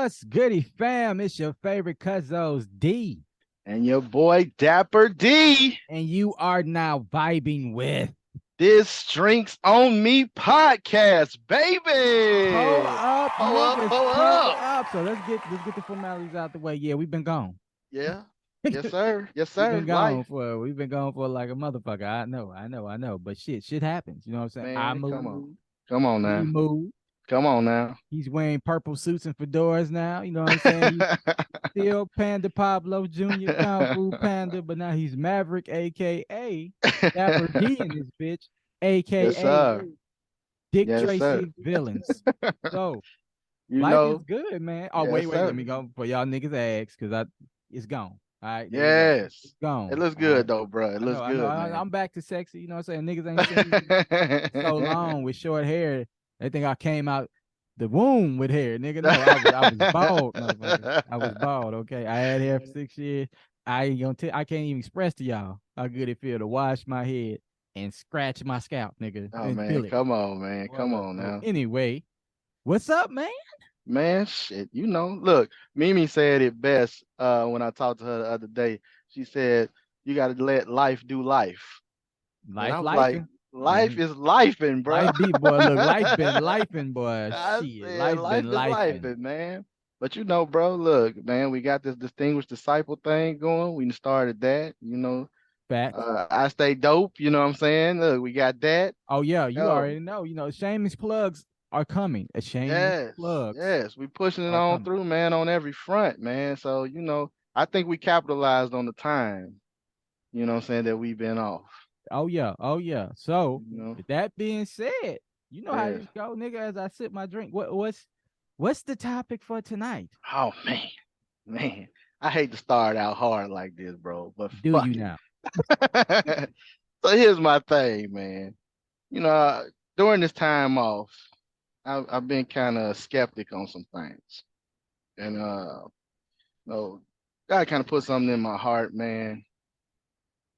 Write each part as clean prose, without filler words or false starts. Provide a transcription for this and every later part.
What's goody, fam? It's your favorite Cuzzos D. And your boy Dapper D. And you are now vibing with This Drinks on Me podcast, Pull baby. Up, Pull up, niggas. pull Pull up. up. So let's get the formalities out the way. Yeah, we've been gone. Yeah. Yes, sir. Yes, we've sir. been gone Life. for we've been gone for like a motherfucker. I know. But shit happens. You know what I'm saying? I Man, come move, on. Come on we now. move. Come on now. He's wearing purple suits and fedoras now. You know what I'm saying? He's still Panda Pablo Jr. Kung Fu Panda, but now he's Maverick, aka Dapper D in this bitch, Yes, aka sir. Dick Yes, sir. Tracy villains. So You life is know, good, man. Oh, yes, wait, let sir. me go for y'all niggas ask because it's gone. All right, there you go. It's Yes. It gone. looks All right. good though, bro. It looks I know. good, man. I'm back to sexy. You know what I'm saying? Niggas ain't seen me so long with short hair. They think I came out the womb with hair, nigga. No, I was bald, motherfucker. I was bald. Okay, I had hair for 6 years. I ain't gonna I can't even express to y'all how good it feel to wash my head and scratch my scalp, nigga, Oh and man, feel it. come on, man. What Come up? on So now. anyway, what's up, man? Man, shit, look, Mimi said it best when I talked to her the other day. She said, you got to let life do life. And I Life, was like, lifing. life Man, is lifing, bro. life be boy. Look, life been lifing, boy. I Shit, said, life life been is lifing. lifing, man. But bro, look, man, we got this distinguished disciple thing going. We started that, Facts. I stay dope, you know what I'm saying? Look, we got that. Oh yeah, you Yo, already know. You know, shameless plugs are coming. Shameless yes, plugs yes, we pushing it are on coming. through, man, on every front, man. So, I think we capitalized on the time, what I'm saying, that we've been off, Oh yeah, oh yeah. So you know. with that being said, you know how Yes. this go, nigga. As I sip my drink, what's the topic for tonight? Oh man. I hate to start out hard like this, bro, but Do fuck you it. now? So here's my thing, man. You know, during this time off, I've been kind of skeptic on some things. And no, God kind of put something in my heart, man.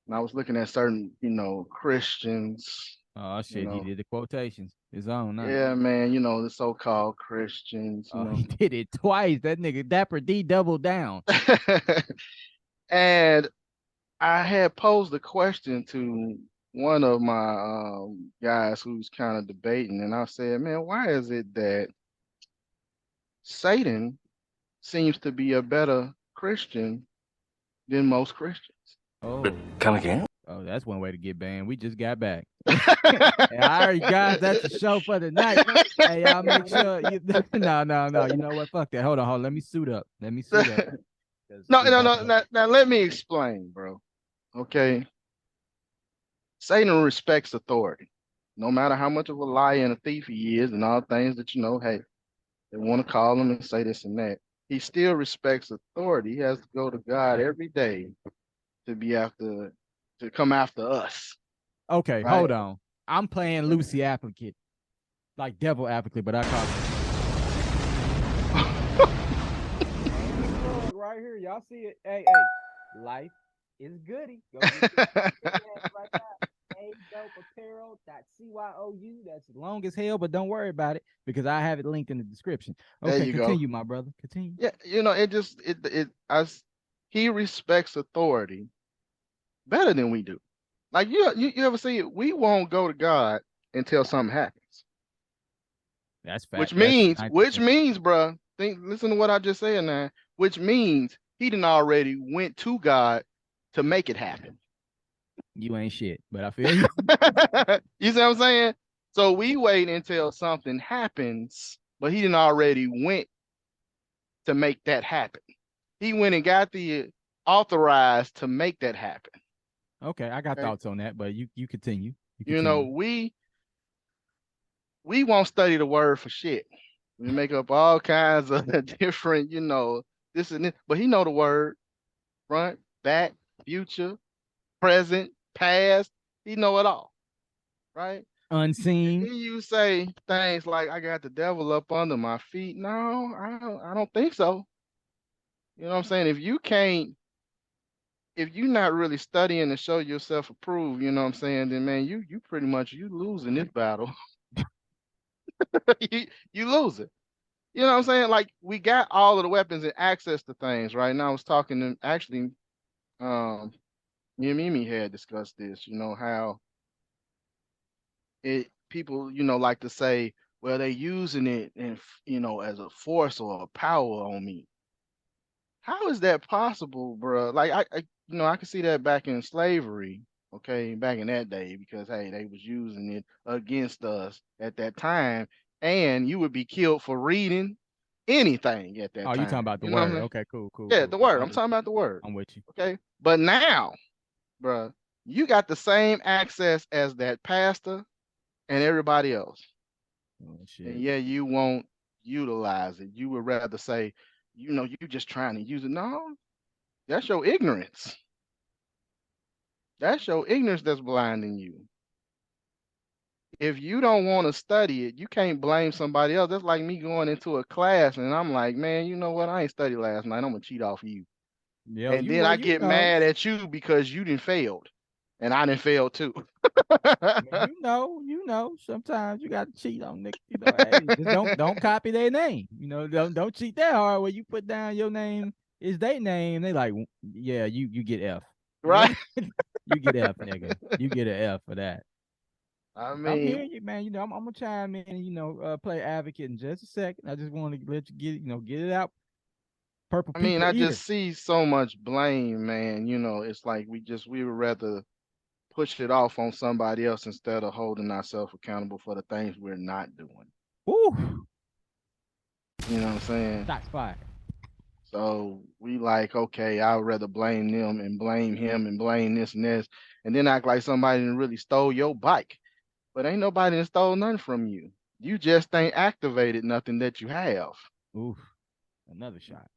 And I was looking at certain, Christians, Oh you shit, he know, did the quotations. His own now. yeah, man, the so-called Christians, Oh, he did it twice. That nigga Dapper D doubled down. And I had posed a question to one of my guys who's kind of debating, and I said, man, why is it that Satan seems to be a better Christian than most Christians? Oh, Come again? oh, that's one way to get banned. We just got back. Hey, all right, guys, that's the show for the night. Hey, y'all make sure you no. You know what? Fuck that. Hold on. Let me suit up. Let me suit up. 'Cause No, we no, about no. to Now, let me explain, bro. Okay. Satan respects authority. No matter how much of a liar and a thief he is, and all things that hey, they want to call him and say this and that. He still respects authority. He has to go to God every day to be after, to come after us, Okay, right? hold on. I'm playing Lucy Advocate, like devil advocate, but I call it. Shameless plug right here. Y'all see it? Hey. Life is goody. Go get your right now. ADopeapparel.cyu. That's long as hell, but don't worry about it because I have it linked in the description. There Okay, you go. continue, my brother. Continue. Yeah, it just it as he respects authority better than we do. Like you ever see it? We won't go to God until something happens. That's Which fact. That's means, which 90%. means, bruh, listen to what I just said now. Which means he didn't already went to God to make it happen. You ain't shit, but I feel you. You see what I'm saying? So we wait until something happens, but he didn't already went to make that happen. He went and got the authorized to make that happen. Okay, I got Okay. thoughts on that, but you continue. You You know, continue. we won't study the word for shit. We make up all kinds of different, this and this, but he know the word front, back, future, present, past. He know it all, right? And Unseen. then you say things like, "I got the devil up under my feet." No, I don't. I don't think so. You know what I'm saying? If you're not really studying to show yourself approved, you know what I'm saying? Then man, you pretty much you losing this battle. you lose it. You know what I'm saying? Like we got all of the weapons and access to things right now. I was talking to actually, um, me and Mimi had discussed this. You know how it people like to say, well, they using it and as a force or a power on me. How is that possible, bro? Like I could see that back in slavery, okay, back in that day, because hey, they was using it against us at that time, and you would be killed for reading anything at that Oh, you talking time. about the You know what I'm word? saying? Okay, cool, cool, Yeah, cool. the word. I'm I'm with talking you. about the word. I'm with you. Okay, but now, bro, you got the same access as that pastor and everybody else, Oh and shit. yeah, you won't utilize it. You would rather say, you just trying to use it. No, that's your ignorance. That's your ignorance that's blinding you. If you don't want to study it, you can't blame somebody else. That's like me going into a class and I'm like, man, you know what? I ain't studied last night. I'm gonna cheat off you. Yeah, And you then well, I you get know. mad at you because you didn't failed. And I didn't fail too. I mean, sometimes you got to cheat on niggas. Hey, just don't copy their name. Don't cheat that hard. Where you put down your name is their name. They like, yeah, you get F. Right? You get F, nigga. You get an F for that. I I'm mean, hearing you, man. I'm gonna chime in. Play advocate in just a second. I just want to let you get it out. Purple people I ear. just see so much blame, man. It's like we would rather push it off on somebody else instead of holding ourselves accountable for the things we're not doing. Woo! You know what I'm saying? Shots fired. So we like, okay, I'd rather blame them and blame him and blame this and this, and then act like somebody didn't really stole your bike. But ain't nobody that stole nothing from you. You just ain't activated nothing that you have. Oof! Another shot.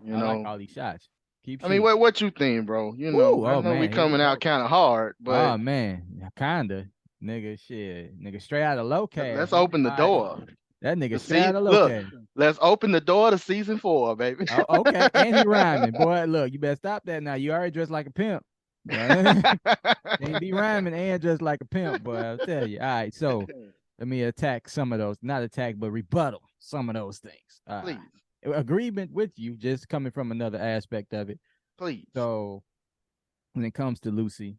You I like know. all these shots. Keep I mean, shooting. what you think, bro? Woo! I Oh know we man, here we coming out go. kind of hard, but Oh man, kinda. Nigga, shit. Nigga, straight out of low cash, let's nigga. open the All right. door That to nigga straight see. out of low Look, cash. let's open the door to season 4, baby. Oh, okay. And he rhyming. Boy, look, you better stop that now. You already dressed like a pimp. Can't be rhyming and dressed like a pimp, boy. I'll tell you. All right, so let me attack some of those. Not attack, but rebuttal some of those things. Please, Agreement with you, just coming from another aspect of it. please. So when it comes to Lucy,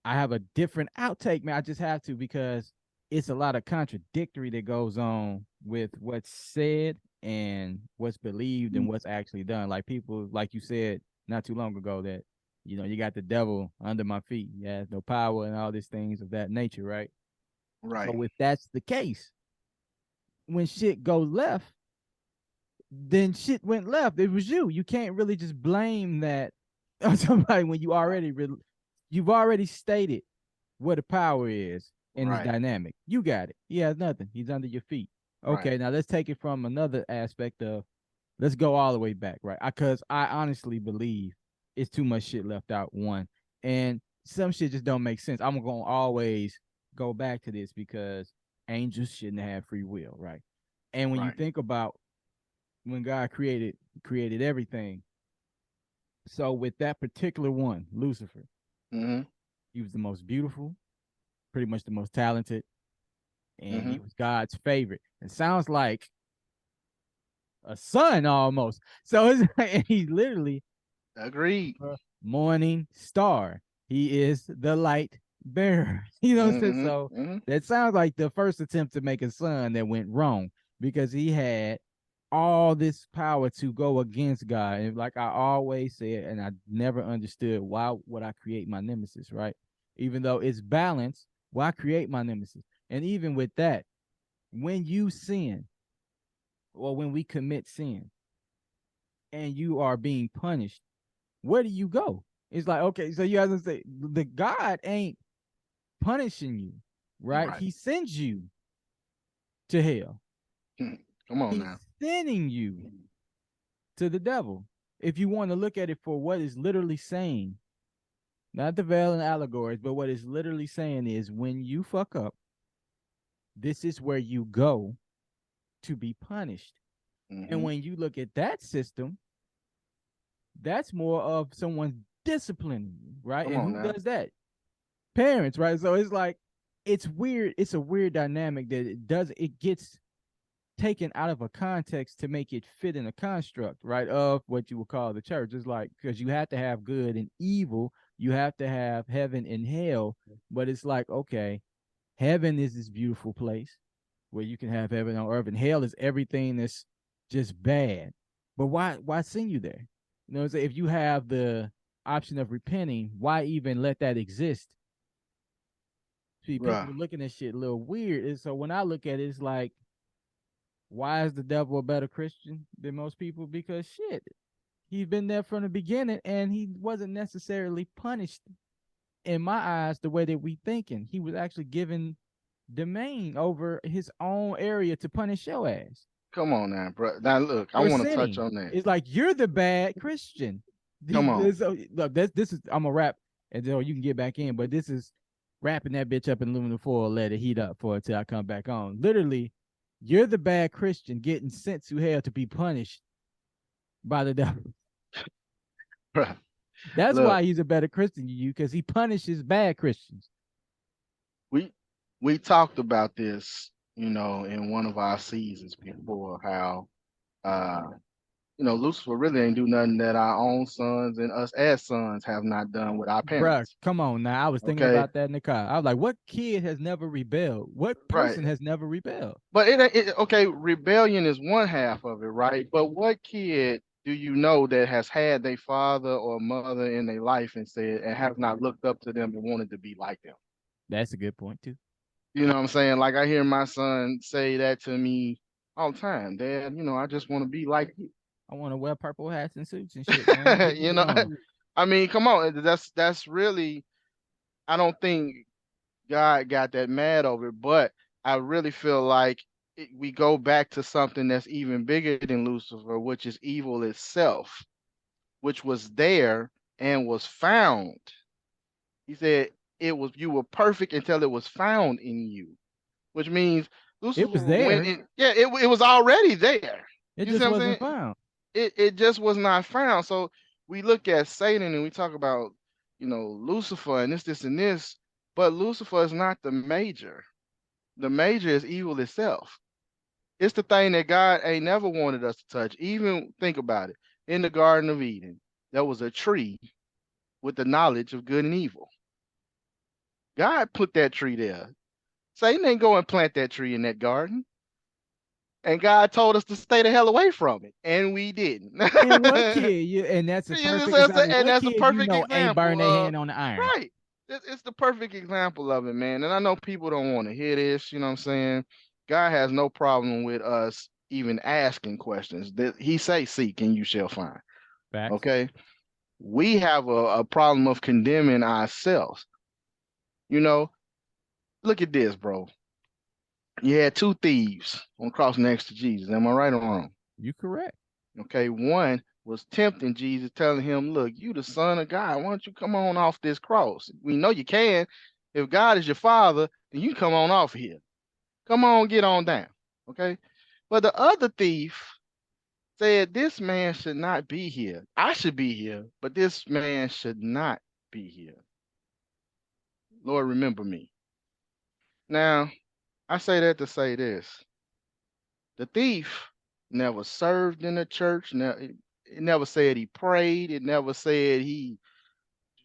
I have a different outtake, man. I just have to because it's a lot of contradictory that goes on with what's said and what's believed and what's actually done. Like people, like you said not too long ago, that you got the devil under my feet. He has no power and all these things of that nature, right? Right, So if that's the case, when shit goes left, then shit went left. It was you. You can't really just blame that on somebody when you've already stated what the power is in this right, dynamic. You got it. He has nothing. He's under your feet. right, Okay, now let's take it from another aspect of let's go all the way back, right? Because I honestly believe it's too much shit left out, one. And some shit just don't make sense. I'm gonna always go back to this because angels shouldn't have free will, right? And when you right. think about when God created everything, so with that particular one, Lucifer, Mm-hmm. he was the most beautiful, pretty much the most talented, and Mm-hmm. he was God's favorite. It sounds like a son almost. So it's like, he's literally Agreed. a morning star. He is the light bearer. You know what I'm saying? Mm-hmm. So Mm-hmm. that sounds like the first attempt to make a son that went wrong because he had all this power to go against God. And like I always said, and I never understood why would I create my nemesis, right? Even though it's balanced, why create my nemesis? And even with that, when you sin or when we commit sin and you are being punished, where do you go? It's like, okay, so you have to say the God ain't punishing you, right? Right. He sends you to hell. Come on He's now. sending you to the devil. If you want to look at it for what it's literally saying, not the veil and allegories, but what it's literally saying is when you fuck up, this is where you go to be punished. And Mm-hmm. when you look at that system, that's more of someone disciplining you, right? Come And on who now. does that? Parents, right? So it's like it's weird. It's a weird dynamic that it gets taken out of a context to make it fit in a construct, right, of what you would call the church. It's like, because you have to have good and evil, you have to have heaven and hell, but it's like, okay, heaven is this beautiful place where you can have heaven on earth, and hell is everything that's just bad. But why send you there? You know what I'm saying? If you have the option of repenting, why even let that exist? See, people Bruh. are looking at shit a little weird. And so when I look at it, it's like, why is the devil a better Christian than most people? Because shit, he's been there from the beginning, and he wasn't necessarily punished in my eyes the way that we thinking. He was actually given domain over his own area to punish your ass Come on now, bro. Now look, I for want to touch sinning. on that. It's like you're the bad Christian. Come on. Look, this is I'm a rap, and then you can get back in, but this is wrapping that bitch up in aluminum foil, let it heat up for it till I come back on. Literally, you're the bad Christian getting sent to hell to be punished by the devil. Bruh. That's Look, why he's a better Christian than you, because he punishes bad Christians. we we talked about this, in one of our seasons before, how uh Lucifer really ain't do nothing that our own sons and us as sons have not done with our Bruh, parents. come on now. I was thinking Okay, about that in the car. I was like, what kid has never rebelled? What right. person has never rebelled? But okay, rebellion is one half of it, right? But what kid do you know that has had their father or mother in their life and have not looked up to them and wanted to be like them? That's a good point too. You know what I'm saying? Like I hear my son say that to me all the time. Dad, I just want to be like you. I want to wear purple hats and suits and shit, man. Leave me you know, alone. I mean, come on. That's really. I don't think God got that mad over it, but I really feel like we go back to something that's even bigger than Lucifer, which is evil itself, which was there and was found. He said it was you were perfect until it was found in you, which means It was Lucifer went there. in. Yeah, it was already there. It You see just what I'm wasn't saying? found. It just was not found. So we look at Satan and we talk about Lucifer and this and this, but Lucifer is not the major. The major is evil itself. It's the thing that God ain't never wanted us to touch. Even think about it. In the Garden of Eden, there was a tree with the knowledge of good and evil. God put that tree there. Satan ain't go and plant that tree in that garden. And God told us to stay the hell away from it. And we didn't. And what kid? And that's a perfect example. And What that's a kid you perfect know ain't burn example their of hand on the iron? right. It's the perfect example of it, man. And I know people don't want to hear this, you know what I'm saying? God has no problem with us even asking questions. He say seek and you shall find. Facts. Okay. We have a problem of condemning ourselves. You know, look at this, bro. You had two thieves on cross next to Jesus. Am I right or wrong? You correct. Okay, one was tempting Jesus, telling him, "Look, you the Son of God. Why don't you come on off this cross? We know you can. If God is your Father, then you come on off here. Come on, get on down." Okay, but the other thief said, "This man should not be here. I should be here, but this man should not be here. Lord, remember me." Now, I say that to say this: the thief never served in the church. It never said he prayed. It never said you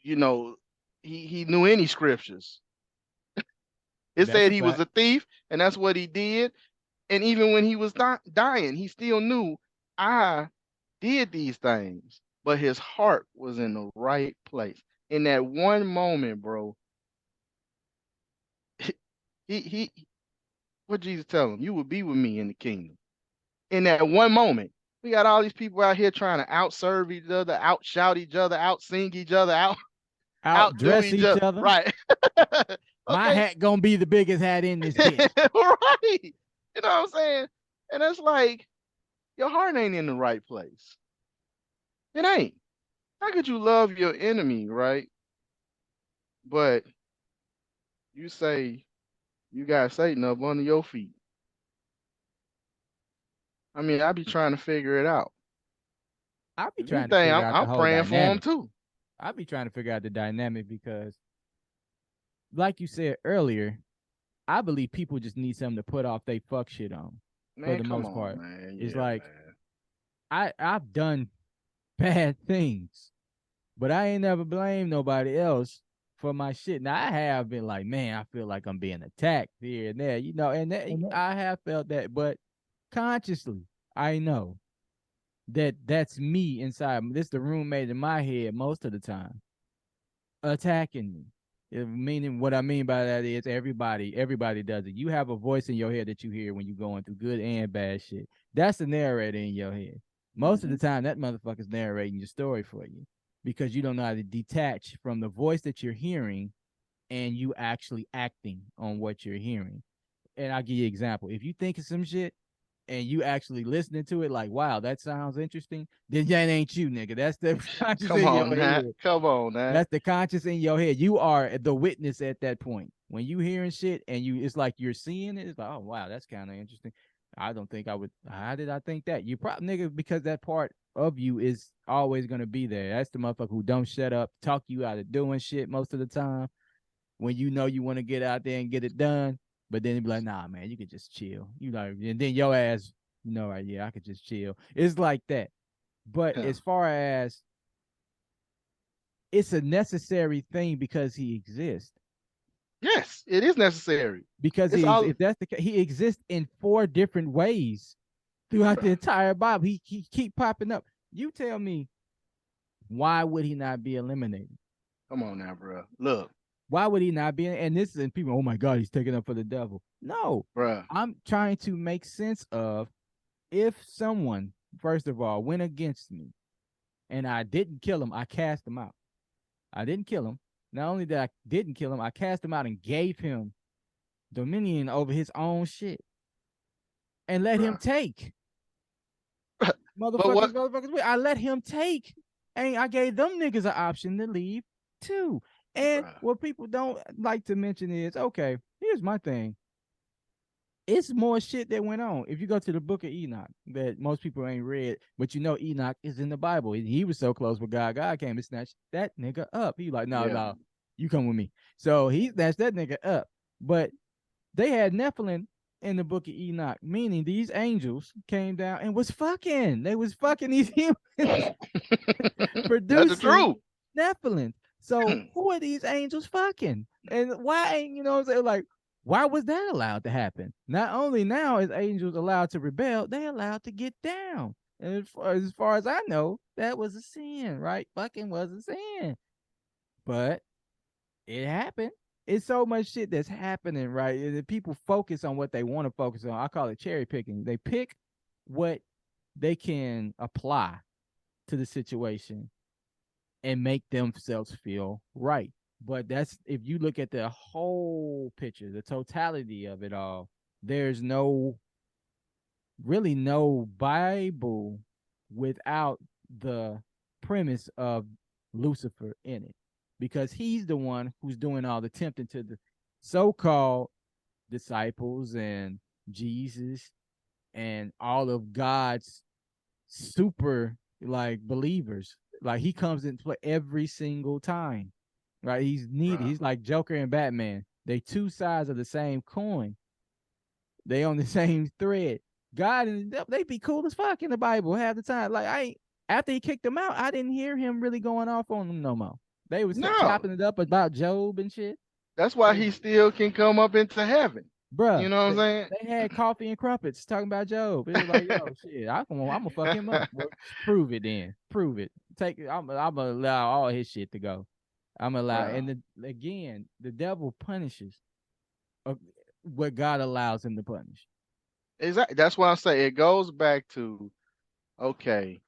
know, he knew any scriptures. It That's said a he was fact. a thief, and that's what he did. And even when he was dying, he still knew I did these things, but his heart was in the right place. In that one moment, bro, he what Jesus tell him? You will be with me in the kingdom. In that one moment, we got all these people out here trying to outserve each other, outshout each other, outsing each other, outdo Outdress each each other. other. Right. My Okay. hat gonna be the biggest hat in this bitch. Right. You know what I'm saying? And it's like your heart ain't in the right place. It ain't. How could you love your enemy, right? But you say you got Satan up under your feet. I mean, I be trying to figure it out. I be If trying to anything, figure I'm, out the I'm whole praying for him dynamic. too. I be trying to figure out the dynamic because, like you said earlier, I believe people just need something to put off they fuck shit on. for Man, the come most on, part. man. It's Yeah, like man. I've done bad things, but I ain't never blamed nobody else for my shit. Now I have been like, man, I feel like I'm being attacked here and there, and I have felt that, but consciously, I know that that's me inside. This the roommate in my head most of the time attacking me. Meaning, what I mean by that is everybody does it. You have a voice in your head that you hear when you're going through good and bad shit. That's the narrator in your head. Most of the time, that motherfucker's narrating your story for you because you don't know how to detach from the voice that you're hearing and you actually acting on what you're hearing. And I'll give you an example. If you think of some shit and you actually listening to it like, wow, that sounds interesting, then that ain't you, nigga. That's the conscious Come in your on, now. head. Come on, now. That's the conscious in your head. You are the witness at that point. When you hearing shit and it's like you're seeing it, it's like, oh wow, that's kind of interesting. I don't think I would. How did I think that? You probably nigga because that part of you is always gonna be there. That's the motherfucker who don't shut up, talk you out of doing shit most of the time. When you know you want to get out there and get it done, but then you be like, nah, man, you could just chill. You know, and then your ass, right? Yeah, I could just chill. It's like that. But Yeah. as far as it's a necessary thing because he exists. Yes, it is necessary. Because It's all if that's the case, he exists in 4 different ways throughout the entire Bible. He keep popping up. You tell me, why would he not be eliminated? come on now, bro. Look, Why would he not be? And this is people. Oh my God, he's taking up for the devil. No, bro. I'm trying to make sense of if someone, first of all, went against me and I didn't kill him, I cast him out. I didn't kill him. Not only that I didn't kill him, I cast him out and gave him dominion over his own shit and let him Bruh. take But what, motherfuckers. I let him take, and I gave them niggas an option to leave too. And bruh? what people don't like to mention is, okay, here's my thing. It's more shit that went on. If you go to the book of Enoch that most people ain't read, but Enoch is in the Bible. He was so close with God. God came and snatched that nigga up. He like, no, Yeah. no, you come with me. So he snatched that nigga up. But they had Nephilim in the book of Enoch, meaning these angels came down and was fucking. They was fucking these humans That's the producing truth. Nephilim. So who are these angels fucking? And why ain't what I'm saying? Like, why was that allowed to happen? Not only now is angels allowed to rebel, they allowed to get down. And as far as I know, that was a sin, right? Fucking was a sin. But it happened. It's so much shit that's happening, right? And people focus on what they want to focus on. I call it cherry picking. They pick what they can apply to the situation and make themselves feel right. But that's if you look at the whole picture, the totality of it all, there's really no Bible without the premise of Lucifer in it because he's the one who's doing all the tempting to the so-called disciples and Jesus and all of God's super like believers. Like he comes into play every single time. Right? He's needed. Bruh. He's like Joker and Batman. They two sides of the same coin. They on the same thread. God and the devil, they be cool as fuck in the Bible half the time. Like after he kicked them out, I didn't hear him really going off on them no more. They was No. chopping it up about Job and shit. That's why They, he still can come up into heaven. You bruh, know what they, I'm they had coffee and crumpets talking about Job. It was like, yo, shit, I'm gonna fuck him up. Well, prove it then. Prove it. Take it. I'm gonna allow all his shit to go. I'm gonna allow, saying? and again, the devil punishes uh, what God allows him to punish. Exactly. That's why I say it goes back to okay,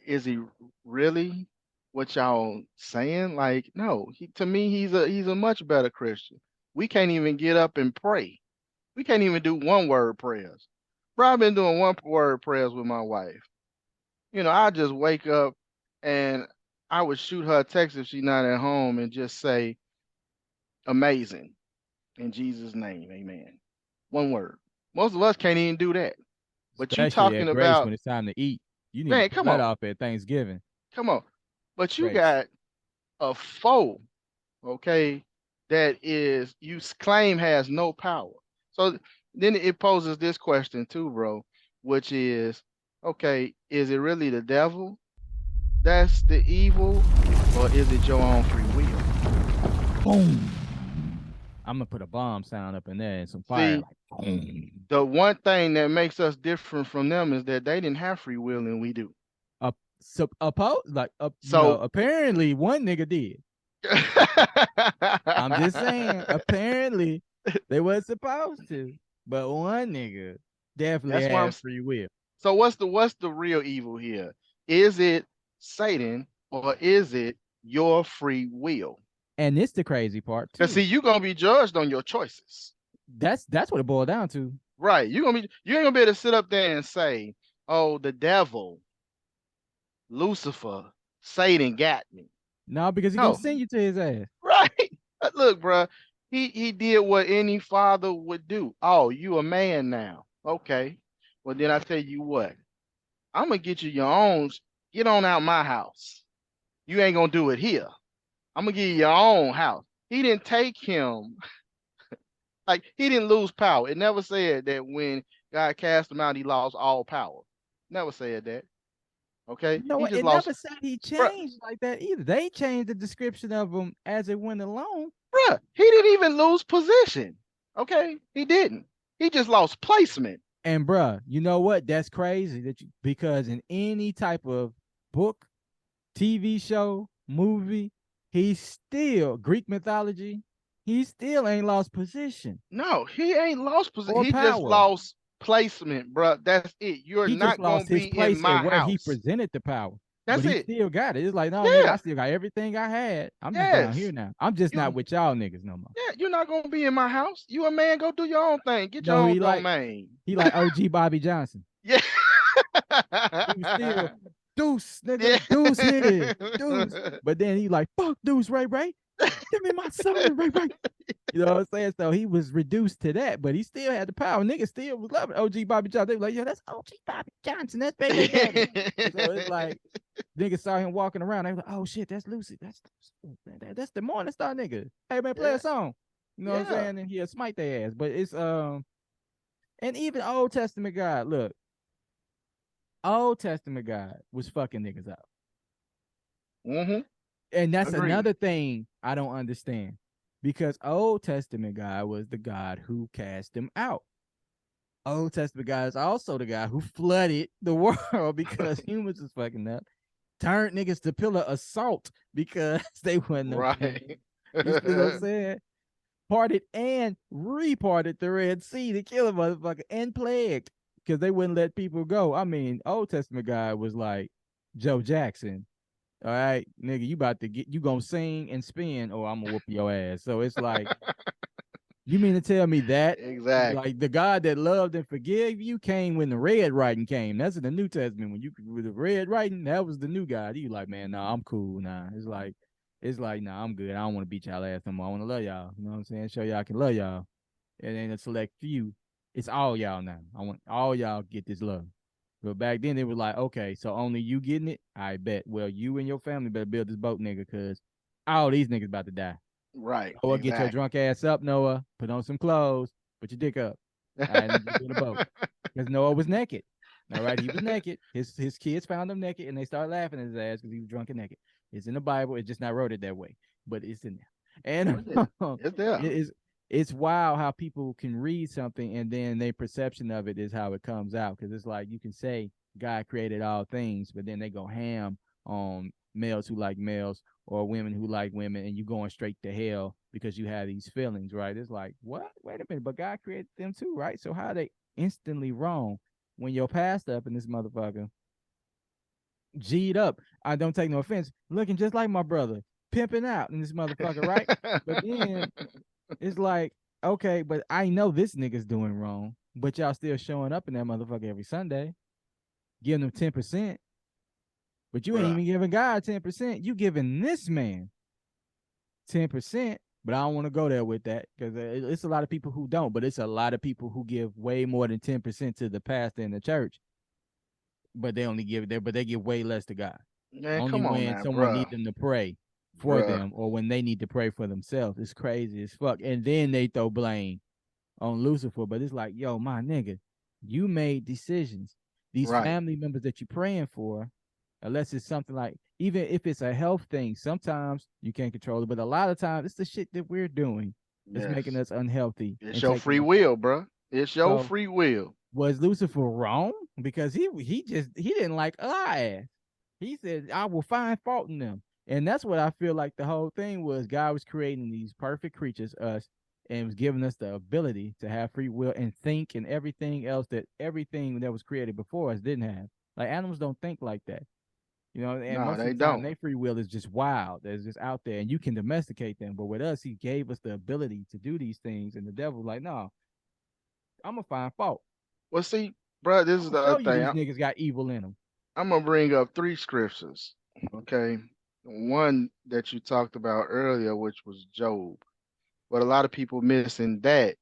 is he really what y'all saying? Like, no, to me he's a much better Christian. We can't even get up and pray. We can't even do one word prayers. Bro, I've been doing one word prayers with my wife. I just wake up and I would shoot her a text if she's not at home and just say amazing in Jesus' name, amen. One word. Most of us can't even do that. But you Especially talking at grace about, when it's time to eat. You need to man, pull come that on, off at Thanksgiving. come on. But you Grace. got a foe, okay, that is you claim has no power. So then it poses this question too, bro, which is, okay, is it really the devil that's the evil, or is it your own free will? Boom. I'm gonna put a bomb sound up in there and some fire, See, like boom. the one thing that makes us different from them is that they didn't have free will and we do. Up, so like up, So apparently one nigga did. I'm just saying, apparently they was supposed to, but one nigga definitely that's why had free will. so what's the real evil here? Is it Satan or is it your free will? And it's the crazy part Because see, too. you're gonna be judged on your choices. That's what it boiled down to. Right. You ain't gonna be able to sit up there and say, oh, the devil, Lucifer, Satan got me. No, because he gonna No. send you to his ass. Right. Look, bro, he did what any father would do. Oh, you a man now. Okay. Well, then I tell you what, I'm gonna get you your own. Get on out my house. You ain't gonna do it here. I'm gonna give you your own house. He didn't take him like he didn't lose power. It never said that when God cast him out, he lost all power. Never said that. Okay, You know he what? just It lost. never said he Bruh, changed like that either. They changed the description of him as it went along. bruh, he didn't even lose position. Okay, he didn't. He just lost placement. And bruh, you know what? That's crazy that you, because in any type of book, TV show, movie, he's still Greek mythology. He still ain't lost position No, he ain't lost position. or He just power. lost placement, bruh. That's it. You're He just not gonna lost his be in place at my where he house. presented the power. But That's he it. still got it. It's like, no, nigga, I Yeah. still got everything I had. I'm just down here Yes. now. I'm just not You. with y'all niggas no more. Yeah. You're not gonna be in my house. You a man. Go do your own thing. Get your No, own domain. he like OG Bobby Johnson. Yeah. He was still Deuce, Yeah. nigga, Deuce here, Deuce. But then he like, fuck Deuce, Ray. Give me my son, Ray. You know what I'm saying? So he was reduced to that, but he still had the power. Niggas still was loving OG Bobby Johnson. They were like, yo, that's OG Bobby Johnson. That's baby daddy. So it's like niggas saw him walking around. They were like, oh shit, that's Lucy. That's the Morning Star nigga. Hey man, play Yeah. a song. You know what I'm Yeah. saying? And he'll smite their ass. But it's and even Old Testament God, look, Old Testament God was fucking niggas out. Mm-hmm. And that's Agreed. another thing I don't understand. Because Old Testament God was the God who cast them out. Old Testament God is also the guy who flooded the world because humans was fucking up. Turned niggas to pillar of salt because they wasn't obeying. Right. You see what I'm saying? Parted and reparted the Red Sea to kill a motherfucker and plagued because they wouldn't let people go. I mean, Old Testament guy was like Joe Jackson. All right, nigga, you about to get, you gonna sing and spin, or I'm gonna whoop your ass. So it's like, you mean to tell me that, Exactly. like, the God that loved and forgave you came when the red writing came? That's in the New Testament. When you with the red writing, that was the new God. You like, man, nah, I'm cool. Nah, it's like, nah, I'm good. I don't want to beat y'all ass no more. I want to love y'all. You know what I'm saying? Show y'all I can love y'all. It ain't a select few. It's all y'all now. I want all y'all get this love. But back then it was like, okay, so only you getting it? I bet. Well, you and your family better build this boat, nigga, because all these niggas about to die. Right. Noah, get your Exactly. drunk ass up, Noah. Put on some clothes. Put your dick up. All right, and get in the boat. Because Noah was naked. All right, he was naked. His kids found him naked, and they started laughing at his ass because he was drunk and naked. It's in the Bible. It's just not wrote it that way, but it's in there. And It's there. it is it's wild how people can read something and then their perception of it is how it comes out. Because it's like you can say God created all things, but then they go ham on males who like males or women who like women, and you going straight to hell because you have these feelings, right? It's like, what? Wait a minute, but God created them too, right? So how are they instantly wrong when your pastor up in this motherfucker G'd up? I don't take no offense, looking just like my brother, pimping out in this motherfucker, right? But then it's like, okay, but I know this nigga's doing wrong, but y'all still showing up in that motherfucker every Sunday, giving them 10%, but you ain't Bruh. even giving God 10%. You giving this man 10%, but I don't want to go there with that because it's a lot of people who don't, but it's a lot of people who give way more than 10% to the pastor in the church, but they only give there, but they give way less to God. Man, Only come on when now, someone bruh. needs them to pray for Bruh. them or when they need to pray for themselves. It's crazy as fuck. And then they throw blame on Lucifer, but it's like, yo, my nigga, you made decisions. These Right. family members that you're praying for, unless it's something like, even if it's a health thing, sometimes you can't control it, but a lot of times it's the shit that we're doing that's making Yes. us unhealthy It's and your taking free us out. will, bro. It's your So free will. was Lucifer wrong? Because he didn't like our ass. He said, I will find fault in them. And that's what I feel like the whole thing was. God was creating these perfect creatures, us, and was giving us the ability to have free will and think and everything else that everything that was created before us didn't have. Like animals don't think like that. You know, and No, most of they the time don't. their free will is just wild. It's just out there and you can domesticate them. But with us, he gave us the ability to do these things. And the devil was like, no, I'm gonna find fault. Well, see, bro, this I'm is gonna the show other you thing. these niggas got evil in them. I'm gonna bring up three scriptures. Okay. One that you talked about earlier, which was Job. But a lot of people missing that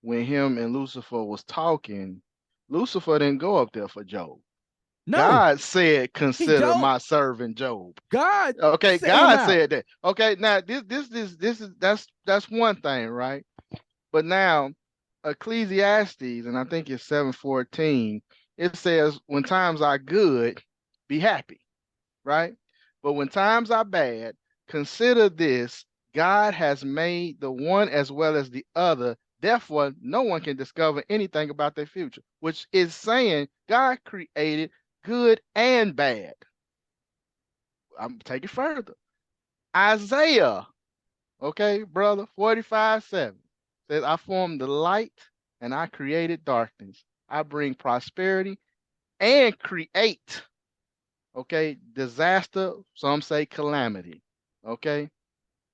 when him and Lucifer was talking, Lucifer didn't go up there for Job. No, God said, he "Consider told my servant Job." God Okay, set him God out. said that. Okay, now this is that's one thing, right? But now Ecclesiastes, and I think it's 7:14, it says, "When times are good, be happy," right? But when times are bad, consider this: God has made the one as well as the other. Therefore, no one can discover anything about their future, which is saying God created good and bad. I'm take it further. Isaiah, okay, brother, 45:7 says, I formed the light and I created darkness. I bring prosperity and create, okay, disaster, some say calamity, okay.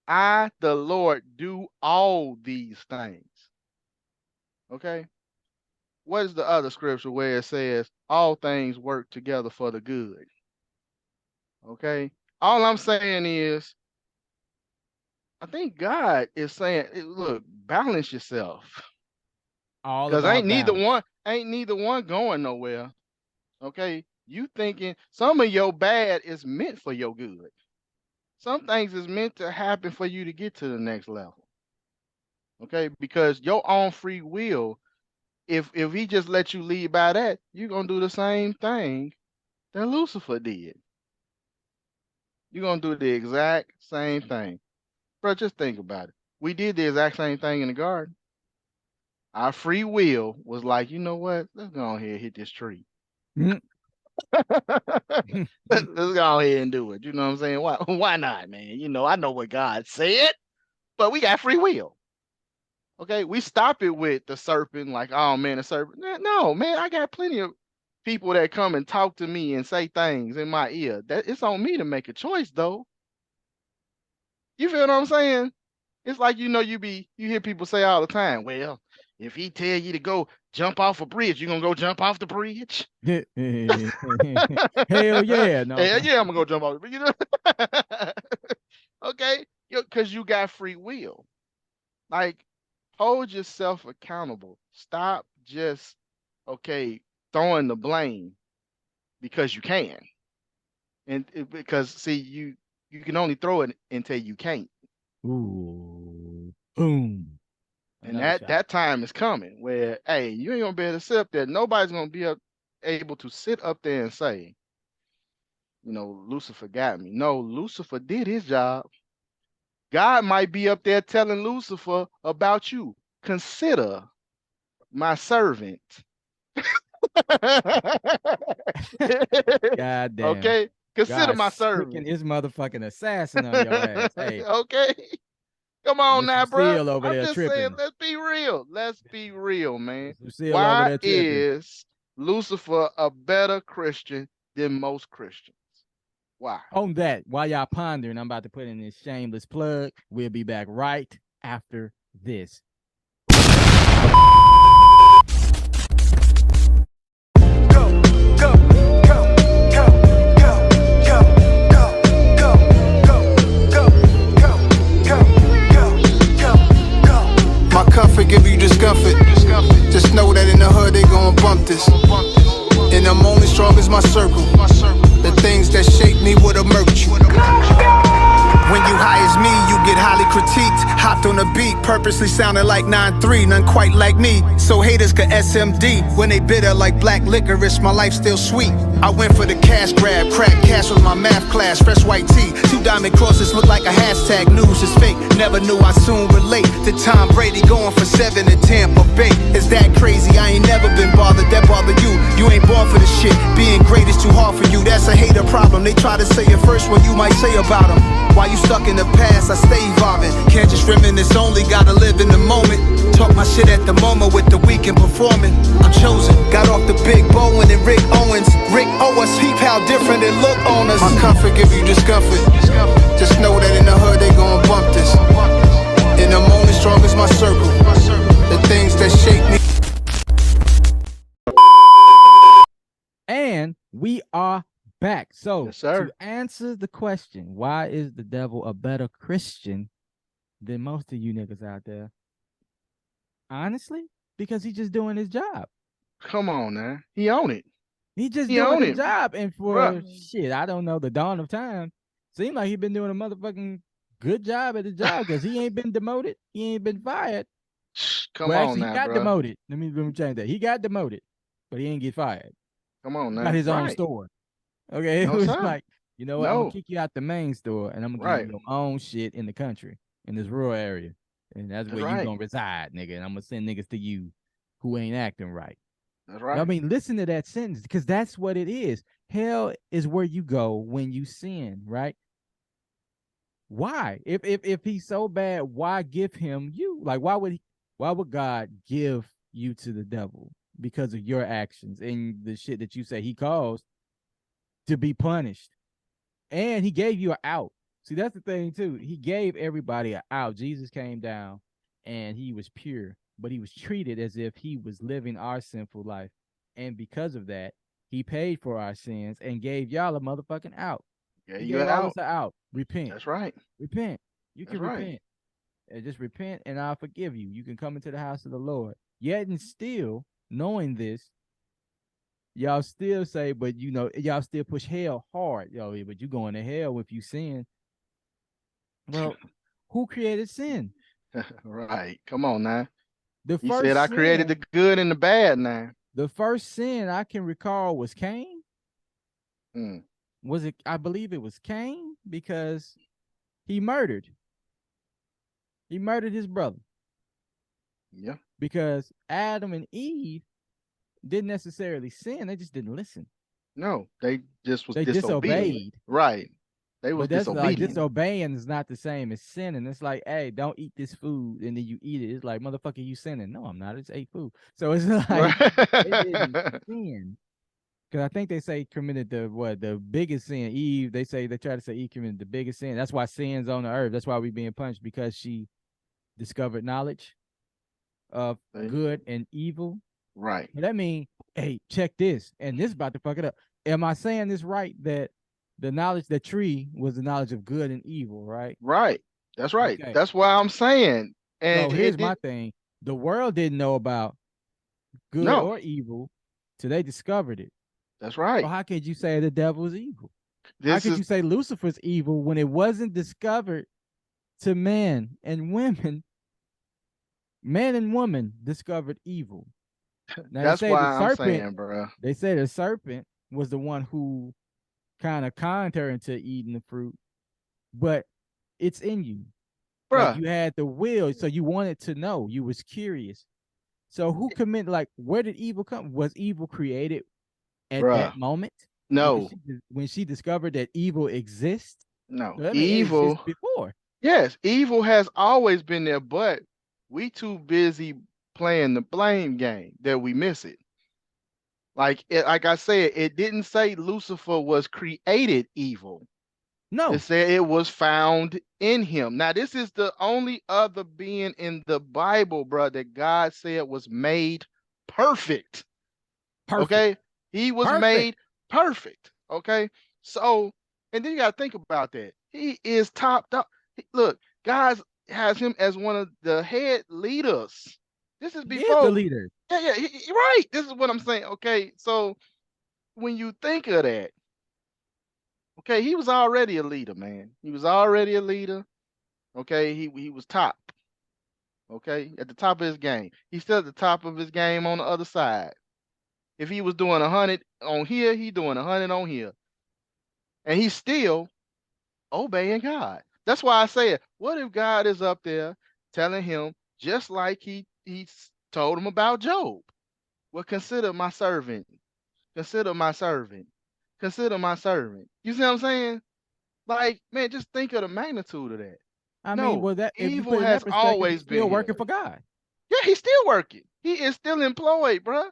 I, the Lord, do all these things, okay. What is the other scripture where it says all things work together for the good, okay? All I'm saying is I think God is saying, look, balance yourself. All Cause about balance. ain't neither one going nowhere. Okay. You thinking some of your bad is meant for your good. Some things is meant to happen for you to get to the next level. Okay, because your own free will, if he just let you lead by that, you're gonna do the same thing that Lucifer did. You're gonna do the exact same thing. Bro, just think about it. We did the exact same thing in the garden. Our free will was like, you know what? Let's go ahead and hit this tree. Let's go ahead and do it. You know what I'm saying? Why? Why not, man? You know, I know what God said, but we got free will. Okay, we stop it with the serpent, like, oh man, the serpent. No, man, I got plenty of people that come and talk to me and say things in my ear. That it's on me to make a choice, though. You feel what I'm saying? It's like you hear people say all the time, well, if he tell you to go jump off a bridge, you gonna go jump off the bridge? Hell yeah. No. Hell yeah, I'm gonna go jump off the bridge. You know? Okay, because you got free will. Like, hold yourself accountable. Stop just okay throwing the blame because you can, because see you can only throw it until you can't. Ooh. Boom. And Another shot. that time is coming where, hey, you ain't gonna be able to sit up there. Nobody's gonna be able to sit up there and say, Lucifer got me. No, Lucifer did his job. God might be up there telling Lucifer about you. Consider my servant. God damn. Okay, consider God my sticking servant. his motherfucking assassin on your ass. Hey, Okay, come on Miss now, bro. Lucille over I'm there just saying, tripping. let's be real. Let's be real, man. Miss Lucille over Why there tripping. is Lucifer a better Christian than most Christians? Why? On that, while y'all pondering, I'm about to put in this shameless plug. We'll be back right after this. My comfort give you discomfort. Just know that in the hood they gon' bump this. And I'm only strong as my circle. The things that shape me would emerge you. When you hire me, you get highly critiqued. Hopped on a beat, purposely sounding like 9-3, none quite like me. So haters could SMD when they bitter like black licorice. My life still sweet. I went for the cash grab, crack cash was my math class, fresh white tee. 2 diamond crosses look like a hashtag. News is fake. Never knew I soon relate to Tom Brady going for 7 in Tampa Bay. Is that crazy? I ain't never been bothered. That bother you? You ain't born for this shit. Being great is too hard for you. That's a hater problem. They try to say it first what you might say about them. While you stuck in the past, I stay evolving. Can't just reminisce only, gotta live in the moment. Talk my shit at the moment with the weekend performing. I'm chosen, got off the Big Bowen and Rick Owens. Rick Owens, peep how different it look on us. My comfort give you discomfort. Just know that in the hood they gon' bump this. And I'm only strong as my circle. The things that shake me. And we are back. So Yes, sir. to answer the question, why is the devil a better Christian than most of you niggas out there? Honestly, because he's just doing his job. Come on, man. He own it. He just He doing own his it. job. And for Bruh. shit, I don't know, the dawn of time, seemed like he been doing a motherfucking good job at the job because he ain't been demoted. He ain't been fired. Come Well, on actually, now, he got bro. demoted. Let me change that. He got demoted, but he ain't get fired. Come on now. Got his own Right. store. Okay, it No, was sir. like, you know what? I'm No. gonna kick you out the main store, and I'm gonna Right. give you your own shit in the country, in this rural area, and that's That's where you right. gonna reside, nigga. And I'm gonna send niggas to you who ain't acting right. That's right. I mean, listen to that sentence because that's what it is. Hell is where you go when you sin, right? Why? If he's so bad, why give him you? Like, why would God give you to the devil because of your actions and the shit that you say he caused to be punished? And he gave you an out. See, that's the thing too. He gave everybody an out. Jesus came down and he was pure, but he was treated as if he was living our sinful life. And because of that, he paid for our sins and gave y'all a motherfucking out. Yeah, He you gave all out. us an out. Repent. That's right. Repent. You That's can right. repent. And just repent and I'll forgive you. You can come into the house of the Lord. Yet and still, knowing this, y'all still say, but you know, y'all still push hell hard. Yo, but you going to hell if you sin. Well, who created sin? Right. Come on now. The He first said, I created the good and the bad now. The first sin I can recall was Cain. Was it? I believe it was Cain because he murdered. He murdered his brother. Yeah. Because Adam and Eve didn't necessarily sin; they just didn't listen. No, they just was They disobedient. disobeyed. Right. They was But that's like disobedient. disobeying is not the same as sinning. It's like, hey, don't eat this food, and then you eat it. It's like, motherfucker, you sinning? No, I'm not. I just ate food. So it's like they didn't sin. Because I think they say committed the biggest sin. Eve, they try to say Eve committed the biggest sin. That's why sin's on the earth. That's why we being punished because she discovered knowledge of good and evil. Right. But that means, hey, check this. And this is about to fuck it up. Am I saying this right? That the knowledge, the tree was the knowledge of good and evil, right? Right. That's right. Okay. That's why I'm saying. And so here's my thing. The world didn't know about good or evil till they discovered it. That's right. So how could you say the devil is evil? How could you say Lucifer's evil when it wasn't discovered to men and women? Man and woman discovered evil. Now, that's why I'm saying, bro. They say the serpent was the one who kind of conned her into eating the fruit, but it's in you. Bruh. Like you had the will, so you wanted to know. You was curious. So who committed, like, where did evil come? Was evil created at that moment? No. When she discovered that evil exists? No. So evil before. Yes, evil has always been there, but we too busy playing the blame game that we miss it. Like I said, it didn't say Lucifer was created evil. No. It said it was found in him. Now, this is the only other being in the Bible, bro, that God said was made perfect. Okay? He was made perfect. Okay? So, and then you got to think about that. He is topped up. Look, God has him as one of the head leaders. This is before the leader. Yeah, right. This is what I'm saying. Okay, so when you think of that, okay, he was already a leader, man. He was already a leader. Okay, he was top. Okay, at the top of his game. He's still at the top of his game on the other side. If he was doing 100 on here, he doing 100 on here, and he's still obeying God. That's why I say it. What if God is up there telling him just like he told him about Job? Well, consider my servant. Consider my servant. Consider my servant. You see what I'm saying? Like, man, just think of the magnitude of that. I mean, No, well, that if you evil put it in that has perspective, he's always been still here. working for God. Yeah, he's still working. He is still employed, bruh.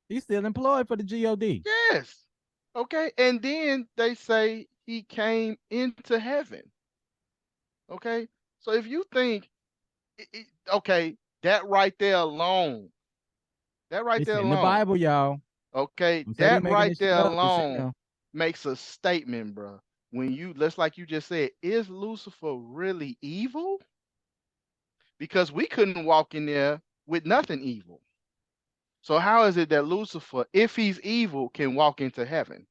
He's still employed for the God. Yes. Okay. And then they say he came into heaven. Okay. So if you think, okay, that right there alone, that right It's there in the alone, Bible, y'all. okay, Don't say we that making right this shit there up. It's in alone there. makes a statement, bro. When you, just like you just said, is Lucifer really evil? Because we couldn't walk in there with nothing evil. So how is it that Lucifer, if he's evil, can walk into heaven?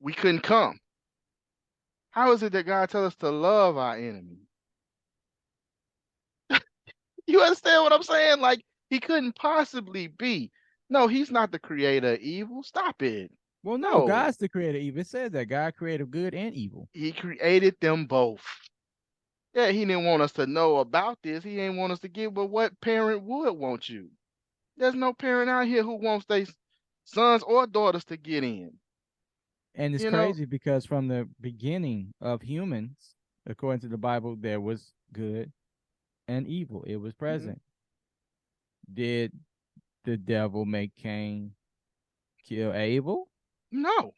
We couldn't come. How is it that God tells us to love our enemy? You understand what I'm saying? Like, he couldn't possibly be. No, he's not the creator of evil. Stop it. Well, no, No, God's the creator of evil. It says that God created good and evil. he created them both. Yeah, he didn't want us to know about this. He didn't want us to get, but what parent would want you? There's no parent out here who wants their sons or daughters to get in. And it's You know? crazy because from the beginning of humans, according to the Bible, there was good and evil. It was Mhm. present. Did the devil make Cain kill Abel? No,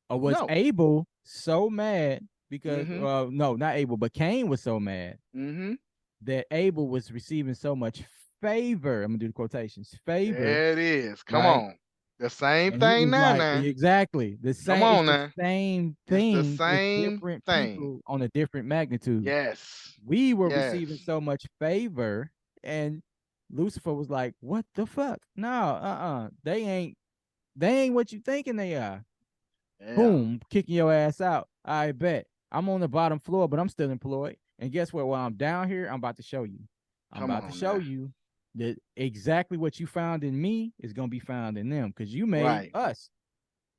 Or was no. Abel so mad because Mm-hmm. no, not Abel, but Cain was so mad Mm-hmm. that Abel was receiving so much favor. I'm gonna do the quotations, favor, There it is. Come right? on. The same And he thing was now, like, now. exactly the Come same. It's on the now. same It's the thing, just same different thing. people on a different magnitude. Yes. We were Yes. receiving so much favor, and Lucifer was like, "What the fuck? No, they ain't what you thinking they are." Yeah. Boom, kicking your ass out. I bet. I'm on the bottom floor, but I'm still employed. And guess what? While I'm down here, I'm about to show you. I'm Come about to on show now. you that exactly what you found in me is gonna be found in them because you made Right. us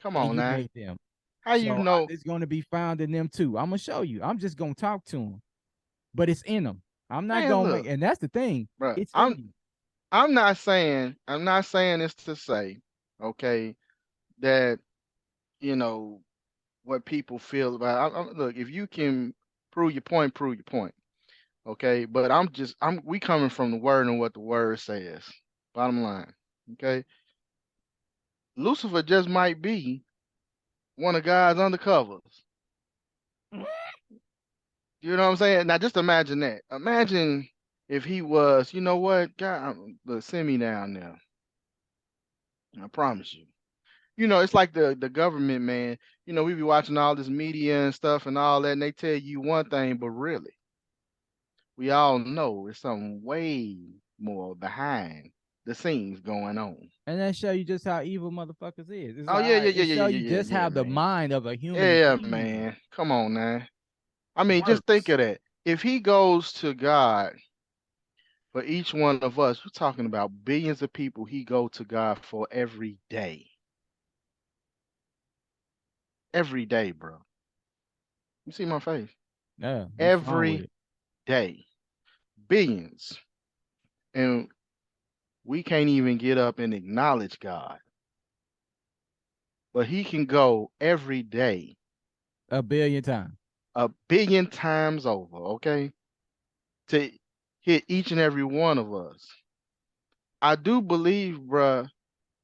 Come and on you now. made them. How you So know? it's gonna be found in them too. I'm gonna show you. I'm just gonna talk to them, but it's in them. I'm not Man, gonna make, look, and that's the thing. bro. It's in I'm you. I'm not saying this to say, okay, that you know what people feel about. Look, if you can prove your point, prove your point. Okay, but we coming from the word and what the word says. Bottom line. Okay, Lucifer just might be one of God's undercovers. You know what I'm saying? Now just imagine that. Imagine if he was, you know what, God, look, send me down there. I promise you. You know, it's like the government, man. You know, we be watching all this media and stuff and all that, and they tell you one thing, but really, we all know it's something way more behind the scenes going on. And that show you just how evil motherfuckers is. It's Oh like, yeah, all yeah, right, yeah, it yeah, show yeah, you yeah, just yeah, how the man. mind of a human Yeah, being man. Come on now. I mean, just think works. of that. If he goes to God for each one of us, we're talking about billions of people he go to God for every day. Every day, bro. You see my face? Yeah, he's fine with Every it. day. Billions. And we can't even get up and acknowledge God. But he can go every day, A billion times. a billion times over, okay? To hit each and every one of us. I do believe, bruh,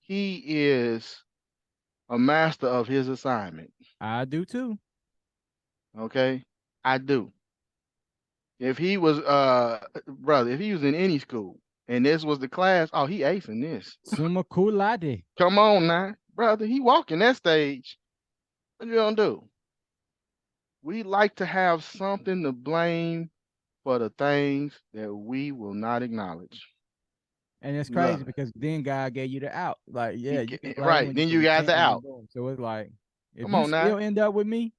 he is a master of his assignment. I do too. Okay? I do. If he was brother, if he was in any school and this was the class, oh, he acing this. Summa cum laude. Come on now. Brother, he walking that stage. What you gonna do? We like to have something to blame for the things that we will not acknowledge. And it's Love crazy it. because then God gave you the out. Like, yeah, you can blame Right. when you Then can you got repent the and then out. boom. So it's like, if Come you on now. still end up with me,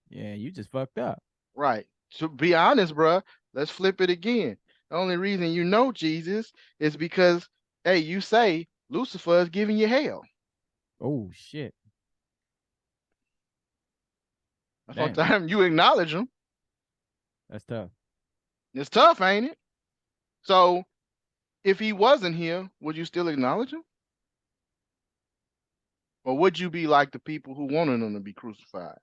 yeah, you just fucked up. Right. To be honest, bruh, Let's flip it again. The only reason you know Jesus is because, hey, you say Lucifer is giving you hell. Oh shit. That's what Damn. time you acknowledge him. That's tough. It's tough, ain't it? So if he wasn't here, would you still acknowledge him? Or would you be like the people who wanted him to be crucified?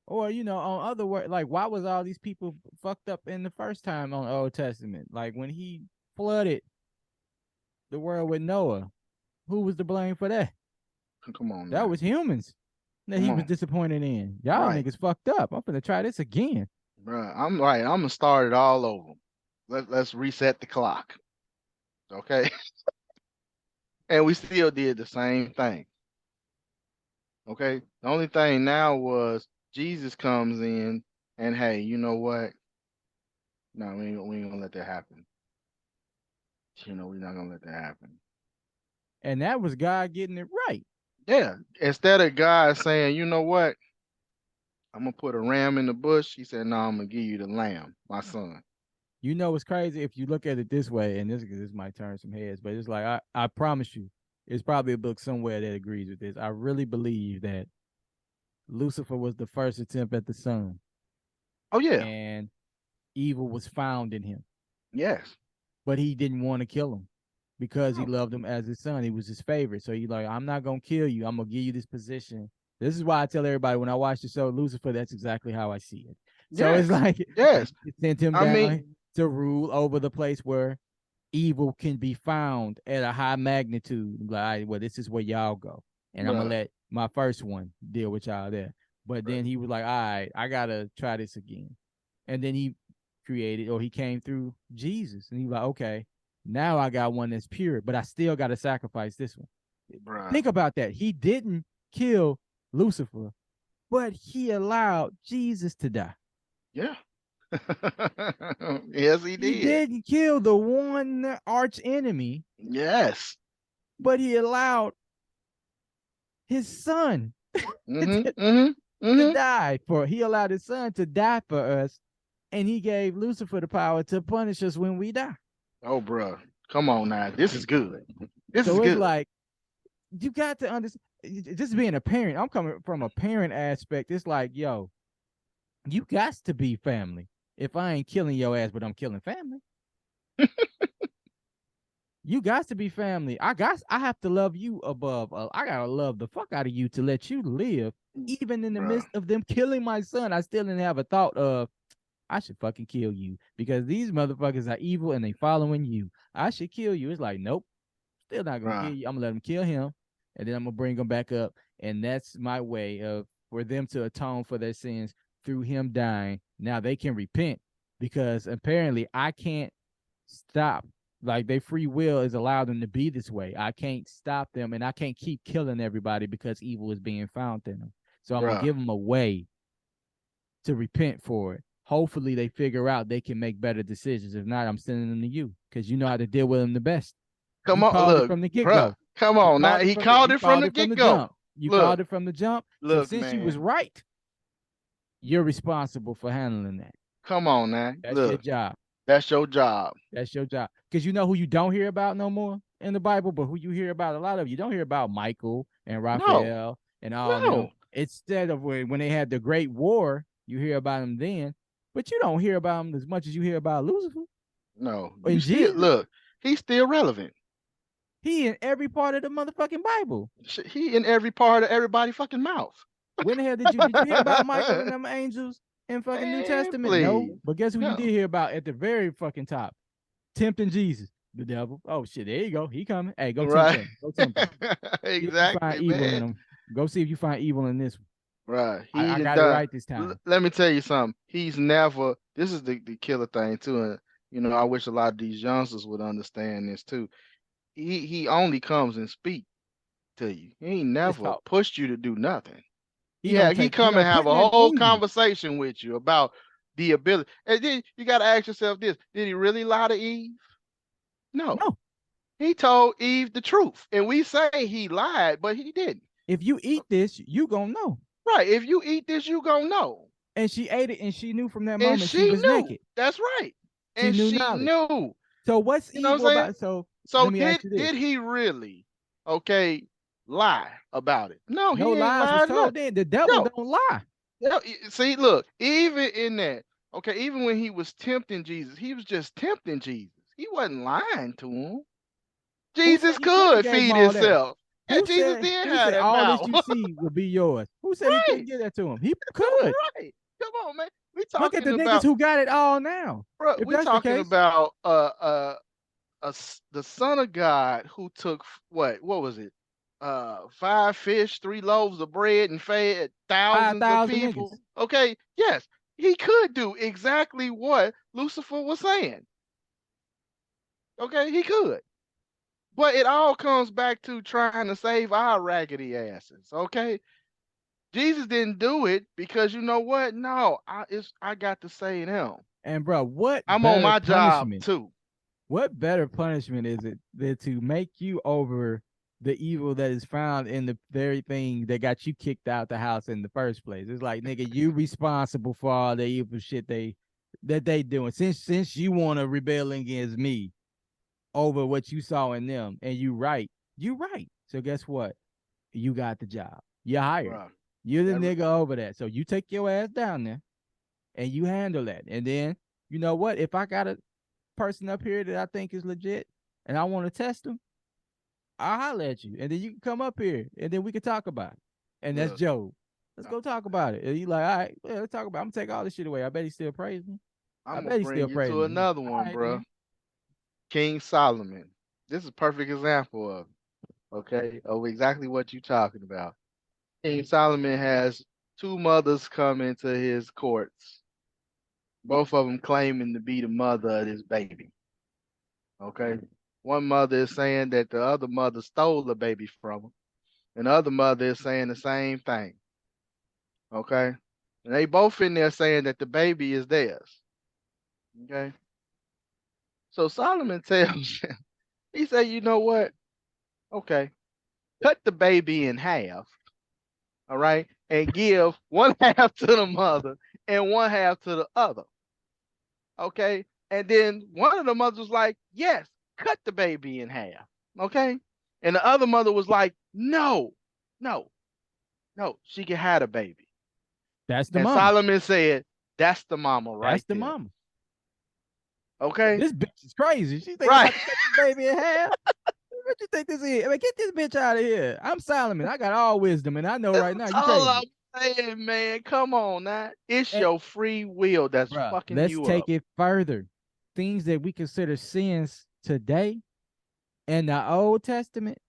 Or on other words, like why was all these people fucked up in the first time on the Old Testament? Like when he flooded the world with Noah, who was to blame for that? Come on, That man. was humans that he Come was on. disappointed in. Y'all Right. niggas fucked up. I'm gonna try this again. Bruh, I'm right. I'm gonna start it all over. Let's reset the clock. Okay. And we still did the same thing. Okay. The only thing now was Jesus comes in and hey, you know what? No, we ain't gonna let that happen. We're not gonna let that happen. And that was God getting it right. Yeah. Instead of God saying, you know what? I'm gonna put a ram in the bush. He said, no, I'm gonna give you the lamb, my son. You know what's crazy if you look at it this way, and this might turn some heads, but it's like I promise you, it's probably a book somewhere that agrees with this. I really believe that Lucifer was the first attempt at the sun, Oh yeah. and evil was found in him, Yes. but he didn't want to kill him because he Oh, loved him as his son. He was his favorite. So he like, I'm not gonna kill you. I'm gonna give you this position. This is why I tell everybody when I watch the show Lucifer, that's exactly how I see it. So it's yes. like Yes. he sent him I down mean, to rule over the place where evil can be found at a high magnitude. Like, all right, well, this is where y'all go, and I'm gonna bruh. let my first one deal with y'all there. But Right. then he was like, all right, I gotta try this again, and then he came through Jesus, and he was like, okay, now I got one that's pure, but I still got to sacrifice this one. Bruh. Think about that. He didn't kill Lucifer, but he allowed Jesus to die. Yeah. Yes, he He did. didn't kill the one arch enemy, Yes. but he allowed his son Mm-hmm. to, Mm-hmm. to Mm-hmm. die for. He allowed his son to die for us, and he gave Lucifer the power to punish us when we die. Oh, bruh. Come on now. This is good. This is So it's good. like you got to understand. Just being a parent, I'm coming from a parent aspect. It's like, yo, you got to be family. If I ain't killing your ass, but I'm killing family. You got to be family. I have to love you above. I gotta love the fuck out of you to let you live, even in the Bruh. midst of them killing my son. I still didn't have a thought of I should fucking kill you because these motherfuckers are evil and they following you. I should kill you. It's like, nope, still not gonna kill Bruh. you. I'm gonna let them kill him, and then I'm gonna bring him back up, and that's my way of for them to atone for their sins through him dying. Now they can repent because apparently I can't stop. Like their free will is allowed them to be this way. I can't stop them, and I can't keep killing everybody because evil is being found in them. So I'm gonna Bruh. give them a way to repent for it. Hopefully they figure out they can make better decisions. If not, I'm sending them to you because you know how to deal with them the best. Come You on. called it Look, from the get bruh. go. Come You on now. called it He from the called you it from called the it from the get-go. jump. You Look. called it from the jump. So Look, since you was man. right, you're responsible for handling that. Come on now. That's your Look. job. That's your job. That's your job. Because you know who you don't hear about no more in the Bible, but who you hear about a lot of. You don't hear about Michael and No. Raphael and all them. No. Instead of when they had the Great War, you hear about them then, but you don't hear about them as much as you hear about Lucifer No. You and still Jesus. look. He's still relevant. He in every part of the motherfucking Bible. He in every part of everybody fucking mouth. When the hell did you hear about Michael and them angels in fucking New Man, Testament? No. please. But guess who you No. did hear about at the very fucking top? Tempting Jesus, the devil. Oh shit, there you go. He coming. Hey, go tempt Right. him. Go tempt him. See if you find Exactly, evil in man. him. Go see if you find evil in this one. Right. I Done got it done. right this time. Let me tell you something. He's never. This is the killer thing too. And I wish a lot of these youngsters would understand this too. He only comes and speak to you. He ain't Just never talk. pushed you to do nothing. He don't He take. come and have Putting a that whole in you. conversation with you about the ability. And then you got to ask yourself this: did he really lie to Eve? No. No. He told Eve the truth, and we say he lied, but he didn't. If you eat this, you gonna know. Right? If you eat this, you gonna know. And she ate it, and she knew from that And moment she she was knew. naked. That's right. She And knew she knowledge. knew. So what's You know what evil I'm saying? about? So So let me ask you this: did he really, okay, lie about it? No, no he ain't lies was lied told. nothing. Then the devil Yo, don't lie. yo, see, look, even in that, okay, even when he was tempting Jesus, he was just tempting Jesus. He wasn't lying to him. Who said Jesus he couldn't have could gave him feed all that? himself. Yeah, Jesus did Who have said that all this power. you see will be yours? Who said he couldn't Right. give that to him? He could. Right. Come on, man. We Look at the talking niggas about, who got it all now. bro, If we that's the talking case, about the Son of God who took what was it? 5 fish, 3 loaves of bread, and fed five thousands of thousand niggas. people. Okay, yes, he could do exactly what Lucifer was saying. Okay, he could. But it all comes back to trying to save our raggedy asses. Okay, Jesus didn't do it because you know what? No, I got to save them. And bro, what I'm on better my job punishment? too. What better punishment is it than to make you over the evil that is found in the very thing that got you kicked out the house in the first place? It's like, nigga, you responsible for all the evil shit that they doing. Since you want to rebel against me over what you saw in them, and you right. So guess what? You got the job. You're hired. Bruh, You're the that nigga over that. So you take your ass down there and you handle that. And then you know what? If I got a person up here that I think is legit and I want to test them, I'll holler at you. And then you can come up here and then we can talk about it. And that's look, Joe. Let's go talk about it. And you like, all right, yeah, let's talk about it. I'm gonna take all this shit away. I bet he still praise me. I I'm gonna bet he bring still you praise to me. another All one, right, bruh. then. King Solomon. This is a perfect example of okay, of exactly what you're talking about. King Solomon has two mothers come into his courts, both of them claiming to be the mother of this baby. Okay, one mother is saying that the other mother stole the baby from him, and the other mother is saying the same thing. Okay, and they both in there saying that the baby is theirs. Okay, so Solomon tells him, he said, you know what? Okay, cut the baby in half, all right, and give one half to the mother and one half to the other. Okay. And then one of the mothers was like, yes, cut the baby in half. Okay. And the other mother was like, no, no, no, she can have a baby. That's the And mama. Solomon said, that's the mama right That's the there. mama. Okay. This bitch is crazy. She think I'm Right. about to cut this baby in half. What you think this is? I mean, get this bitch out of here. I'm Solomon. I got all wisdom, and I know right now That's you all crazy. I'm saying, man. Come on now. It's And your free will that's bruh, fucking let's you up. take it further. Things that we consider sins today in the Old Testament,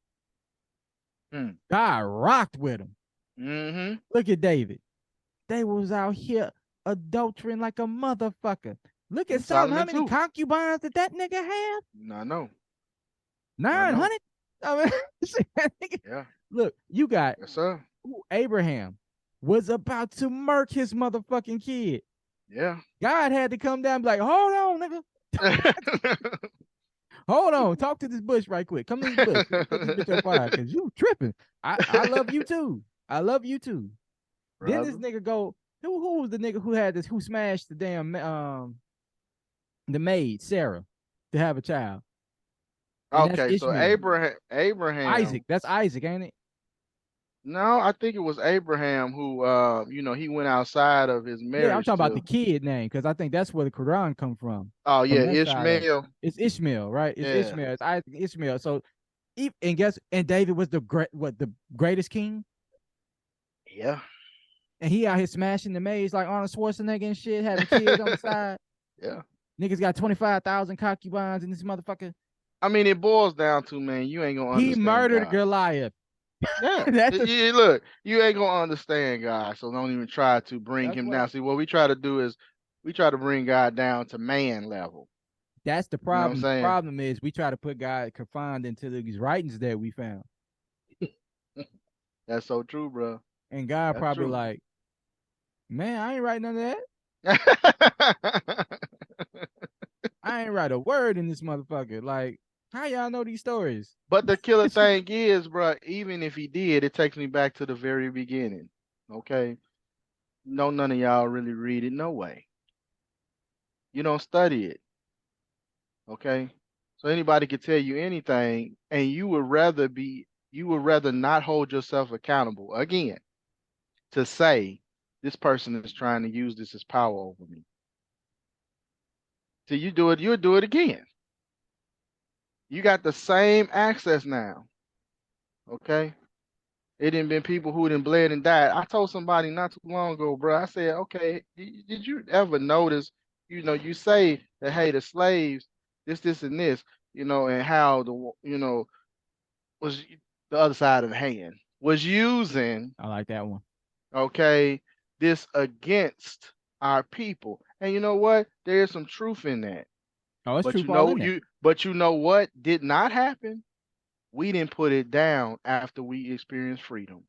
God rocked with them. Mm-hmm. Look at David. They was out here adultering like a motherfucker. Look at And Solomon. How Solomon many too. concubines did that nigga have? I know. I know. 900? I mean, Yeah. look, you got Yes, sir. Abraham was about to murk his motherfucking kid. Yeah. God had to come down and be like, hold on, nigga. Hold on. Talk to this bush right quick. Come to this bush. Let me put this bitch on fire because you tripping. I love you too. I love you too. Then this Brother. nigga go, who was the nigga who had this, who smashed the damn the maid, Sarah, to have a child? And that's Okay, so Ishmael. Abraham. Isaac. That's Isaac, ain't it? No, I think it was Abraham who, he went outside of his Yeah, I'm marriage talking about the to. kid name because I think that's where the Quran come Oh from yeah, that side of it. Ishmael. It's Ishmael, right? It's Yeah, Ishmael. It's Isaac, Ishmael. So, and David was the greatest king, yeah, and he out here smashing the maze like Arnold Schwarzenegger and shit, having kids on the side. yeah. Niggas got 25,000 concubines in this motherfucker. I mean, it boils down to, man, you ain't gonna He understand murdered God. Goliath. Yeah, That's the look, you ain't gonna understand God, so don't even try to bring that's him what down. See, what we try to do is we try to bring God down to man level. that's the You know what I'm problem. The saying? problem is we try to put God confined into these writings that we found, That's so true, bro. and God That's probably true. like, man, I ain't writing none of that. I ain't write a word in this motherfucker. Like, how y'all know these stories? But the killer thing is, bro, even if he did, it takes me back to the very beginning. Okay. No, none of y'all really read it. No way. You don't study it. Okay. So anybody could tell you anything, and you would rather not hold yourself accountable again to say this person is trying to use this as power over me. Till you do it, you'll do it again. You got the same access now. Okay. It didn't been people who didn't bled and died. I told somebody not too long ago, bro. I said, okay, did you ever notice, you say that, hey, the slaves, this, and this, and how was the other side of the hand was using, I like that one. okay, this against our people. And you know what? There is some truth in that. Oh, it's But truth all in there. you know what did not happen? We didn't put it down after we experienced freedom.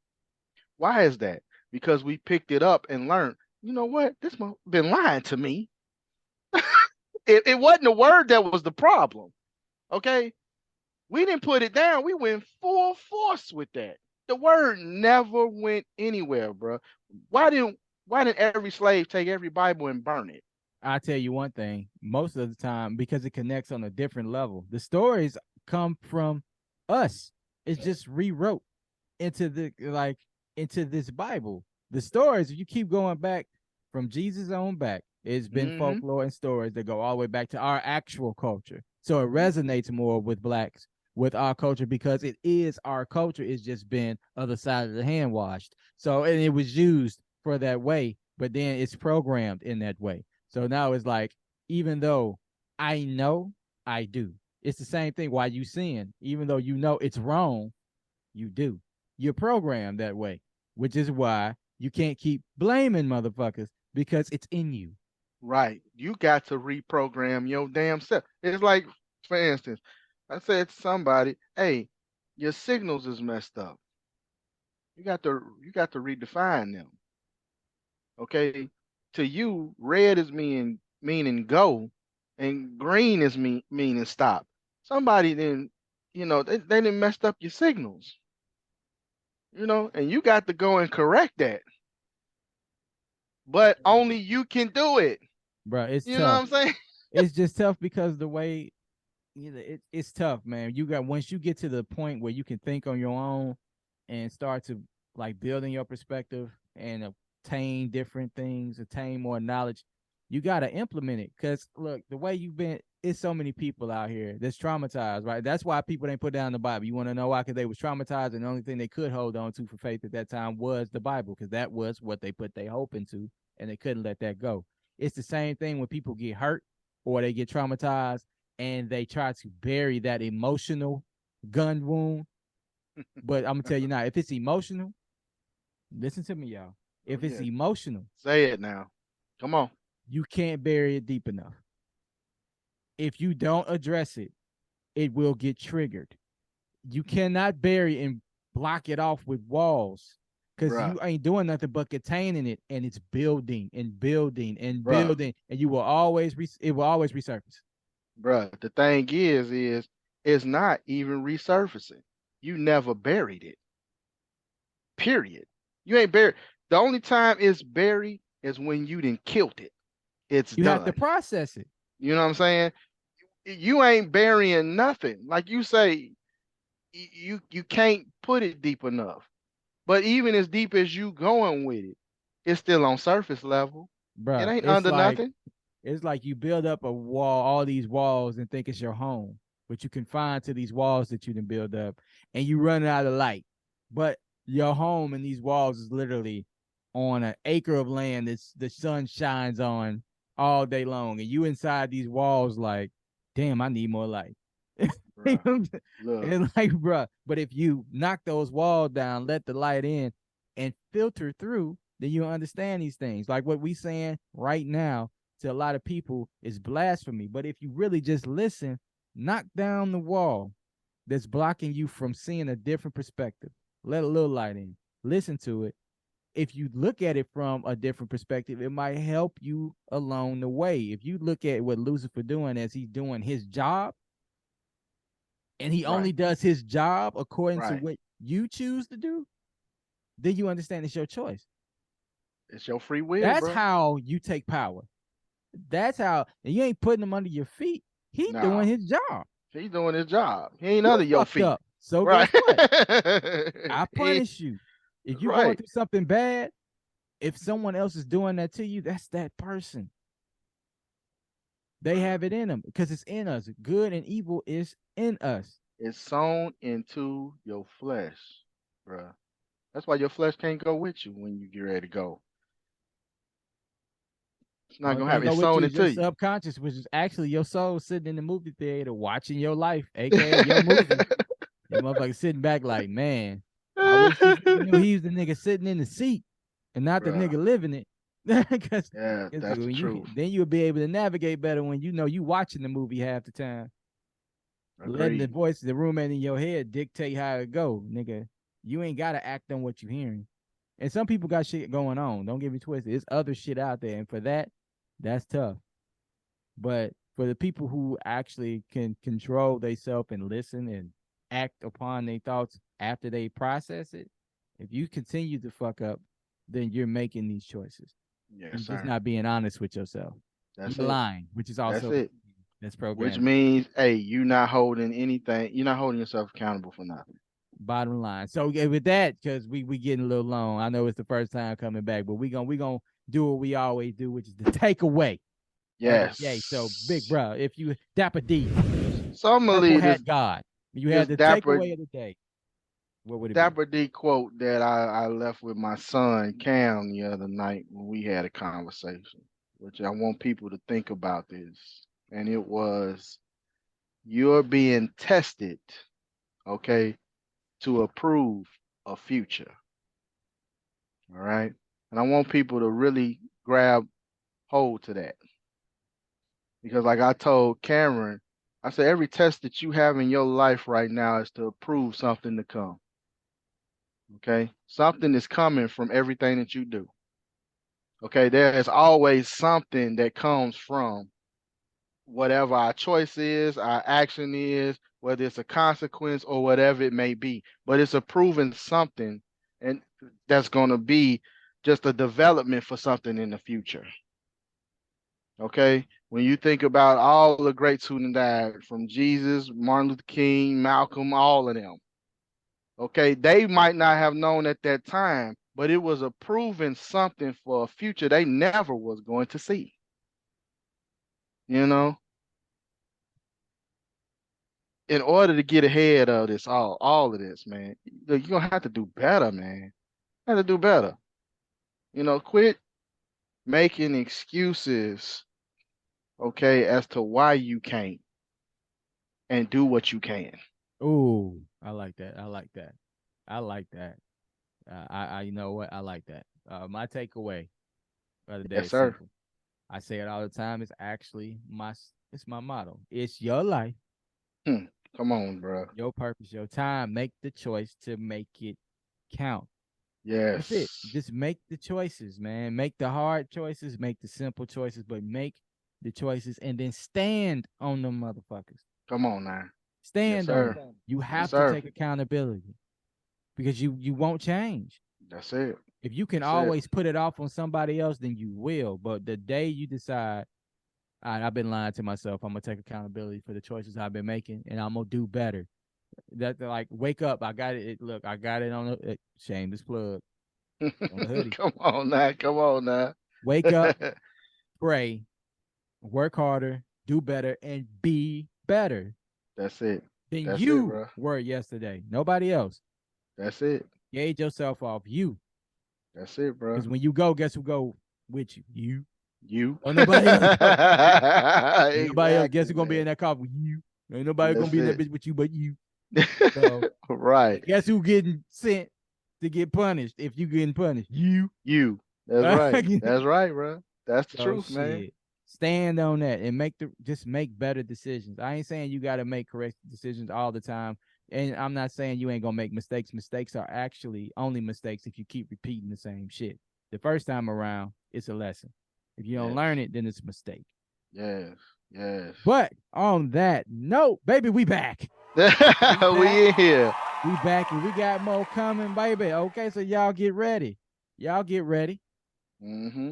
Why is that? Because we picked it up and learned, you know what? This man been lying to me. It wasn't the word that was the problem. Okay. We didn't put it down. We went full force with that. The word never went anywhere, bro. Why didn't why didn't every slave take every Bible and burn it? I tell you one thing, most of the time, because it connects on a different level. The stories come from us. It's just rewrote into into this Bible. The stories, if you keep going back from Jesus on back, it's been Mm-hmm. folklore and stories that go all the way back to our actual culture. So it resonates more with blacks, with our culture, because it is our culture. It's just been other side of the hand washed. So and it was used for that way, but then it's programmed in that way. So now it's like, even though I know, I do. It's the same thing. Why you sin? Even though you know it's wrong, you do. You're programmed that way, which is why you can't keep blaming motherfuckers because it's in you. Right. You got to reprogram your damn self. It's like, for instance, I said to somebody, hey, your signals is messed up. You got to redefine them. Okay. To you, red is meaning go, and green is meaning stop. Somebody then, they didn't messed up your signals, and you got to go and correct that. But only you can do it. Bro, it's You know what tough. I'm saying? It's just tough because the way it's tough, man. You got once you get to the point where you can think on your own and start to like building your perspective and obtain different things, attain more knowledge, you got to implement it. Because look, the way you've been, it's so many people out here that's traumatized, right? That's why people didn't put down the Bible. You want to know why? Because they was traumatized, and the only thing they could hold on to for faith at that time was the Bible, because that was what they put their hope into, and they couldn't let that go. It's the same thing when people get hurt or they get traumatized and they try to bury that emotional gun wound. But I'm gonna tell you now, if it's emotional, listen to me, y'all. Oh, If it's yeah. emotional, Say it now. Come on. you can't bury it deep enough. If you don't address it, it will get triggered. You cannot bury and block it off with walls because Bruh. you ain't doing nothing but containing it, and it's building and building and Bruh. building, and you will always it will always resurface. Bruh. The thing is it's not even resurfacing. You never buried it. Period. You ain't buried. The only time it's buried is when you didn't killed it. It's You have to done. process it. You know what I'm saying? You ain't burying nothing. Like you say, you can't put it deep enough. But even as deep as you going with it, it's still on surface level. It Bruh, ain't under nothing. it's like you build up a wall, all these walls, and think it's your home, but you confine to these walls that you didn't build up, and you run out of light. But your home and these walls is literally on an acre of land that the sun shines on all day long, and you inside these walls like, damn, I need more light. Bruh, look, And like, bruh, but if you knock those walls down, let the light in, and filter through, then you understand these things. Like what we saying right now to a lot of people is blasphemy. But if you really just listen, knock down the wall that's blocking you from seeing a different perspective. Let a little light in. Listen to it. If you look at it from a different perspective, it might help you along the way. If you look at what Lucifer doing as he's doing his job, and he right, only does his job according to right. what you choose to do, then you understand it's your choice. It's your free will, That's bro. how you take power. That's how, and you ain't putting him under your feet. He doing No, his job. he's doing his job. He ain't You under your fucked feet. up. So Right. guess what? I He- punish you. If you going right. through something bad, if someone else is doing that to you, that's that person. They have it in them because it's in us. Good and evil is in us. It's sown into your flesh, bro. That's why your flesh can't go with you when you get ready to go. It's not Only gonna thing have go it with sown you is your into you. subconscious, which is actually your soul sitting in the movie theater watching your life, aka your movie. You motherfucker sitting back like, man, I wish this nigga knew he was the nigga sitting in the seat and not the Bruh. nigga living it. Because Yeah, that's the when you truth. then you'll be able to navigate better when you know you watching the movie half the time. Letting the Agreed. voice, the roommate in your head dictate how it go, nigga. You ain't gotta act on what you hearing. And some people got shit going on. Don't get me twisted. There's other shit out there, and for that, that's tough. But for the people who actually can control themselves and listen and act upon their thoughts after they process it, if you continue to fuck up, then you're making these choices. Yes, You're just sir. not being honest with yourself. That's You're it. lying, which is That's also it. that's Which programming. means, hey, you're not holding anything. You're not holding yourself accountable for nothing. Bottom line. So with that, because we getting a little long. I know it's the first time coming back, but we gonna do what we always do, which is the takeaway of the day. So big Yes. bro, if you Dapper D, So I'm gonna Purple leave Hat God, you this had the takeaway of the day. What would it be? Dapper D quote that I left with my son Cam the other night when we had a conversation, which I want people to think about this. And it was, you're being tested, okay, to approve a future. All right. And I want people to really grab hold to that. Because like I told Cameron, I said every test that you have in your life right now is to prove something to come. Okay? Something is coming from everything that you do. Okay, there is always something that comes from whatever our choice is, our action is, whether it's a consequence or whatever it may be. But it's a proven something, and that's going to be just a development for something in the future. Okay, when you think about all the greats who died, from Jesus, Martin Luther King, Malcolm, all of them, okay, they might not have known at that time, but it was a proven something for a future they never was going to see. You know, in order to get ahead of this, all of this, man, you're gonna have to do better, man. You have to do better. You know, quit making excuses, okay, as to why you can't, and do what you can. Ooh, I like that. I like that. I like that. I you know what? I like that. My takeaway of the day Yes, is sir. simple. I say it all the time. It's actually it's my motto. It's your life, Come on, bro. your purpose, your time. Make the choice to make it count. That's it. Yes. Just make the choices, man. Make the hard choices, make the simple choices, but make the choices and then stand on them motherfuckers. Come on now. Yes, Stand on sir. them. You Yes, have to sir. take accountability because you won't change. That's it. If you can That's it. always put it off on somebody else, then you will. But the day you decide, all right, I've been lying to myself, I'm gonna take accountability for the choices I've been making, and I'm gonna do better. That like wake up, I got it. Look, I got it on the shameless plug on the hoodie. Come on now. Come on now. Wake up, pray, work harder, do better, and be better That's it. than That's it, you bro. were yesterday. Nobody else. That's it. Gauge yourself off you. That's it, bro. Because when you go, guess who go with you? You. You. Oh, nobody else. Ain't nobody else. Guess Exactly, who's gonna be in man. that car with you? Ain't nobody gonna That's be in that it. bitch with you but you. So Right. guess who getting sent to get punished if you getting punished? You. You. That's right. That's right, bro. That's the So truth, man. shit. Stand on that and just make better decisions. I ain't saying you gotta make correct decisions all the time. And I'm not saying you ain't gonna make mistakes. Mistakes are actually only mistakes if you keep repeating the same shit. The first time around, it's a lesson. If you don't Yes. learn it, then it's a mistake. Yes. Yes. But on that note, baby, we back. We in here. We back and we got more coming, baby. Okay, so y'all get ready. Y'all get ready. Mm-hmm.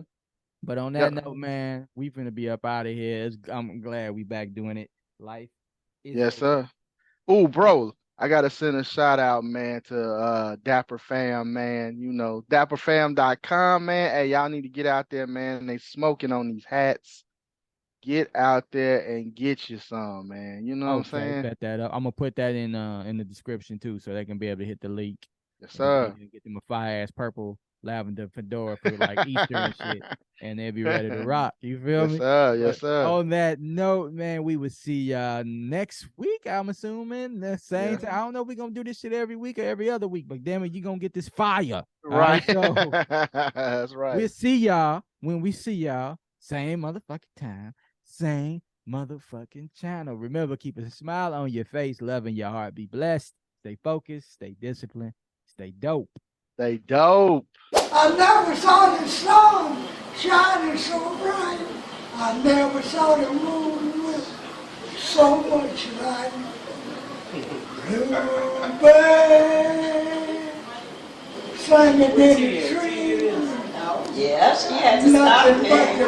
But on that Yep. note, man, we finna be up out of here. I'm glad we back doing it. Life is Yes, good. sir. Oh, bro, I gotta send a shout out, man, to Dapper Fam, man. You know, dapperfam.com, man. Hey, y'all need to get out there, man. They smoking on these hats. Get out there and get you some, man. You know what I'm Okay, saying? bet that up. I'm gonna put that in the description too, so they can be able to hit the link Yes, and sir. get them a fire ass purple lavender fedora for like Easter and shit, and they'll be ready to rock. You feel Yes, me? sir. Yes, But sir. on that note, man, we will see y'all next week. I'm assuming the same Yeah. time. I don't know if we're gonna do this shit every week or every other week, but damn it, you gonna get this fire. All Right. right, so That's we'll right. see y'all when we see y'all. Same motherfucking time, same motherfucking channel. Remember, keep a smile on your face, love in your heart. Be blessed. Stay focused. Stay disciplined. Stay dope. They dope. I never saw the sun shining so bright. I never saw the moon with so much light. Bluebird singing in the trees. Yeah, she had to stop Nothing there. but the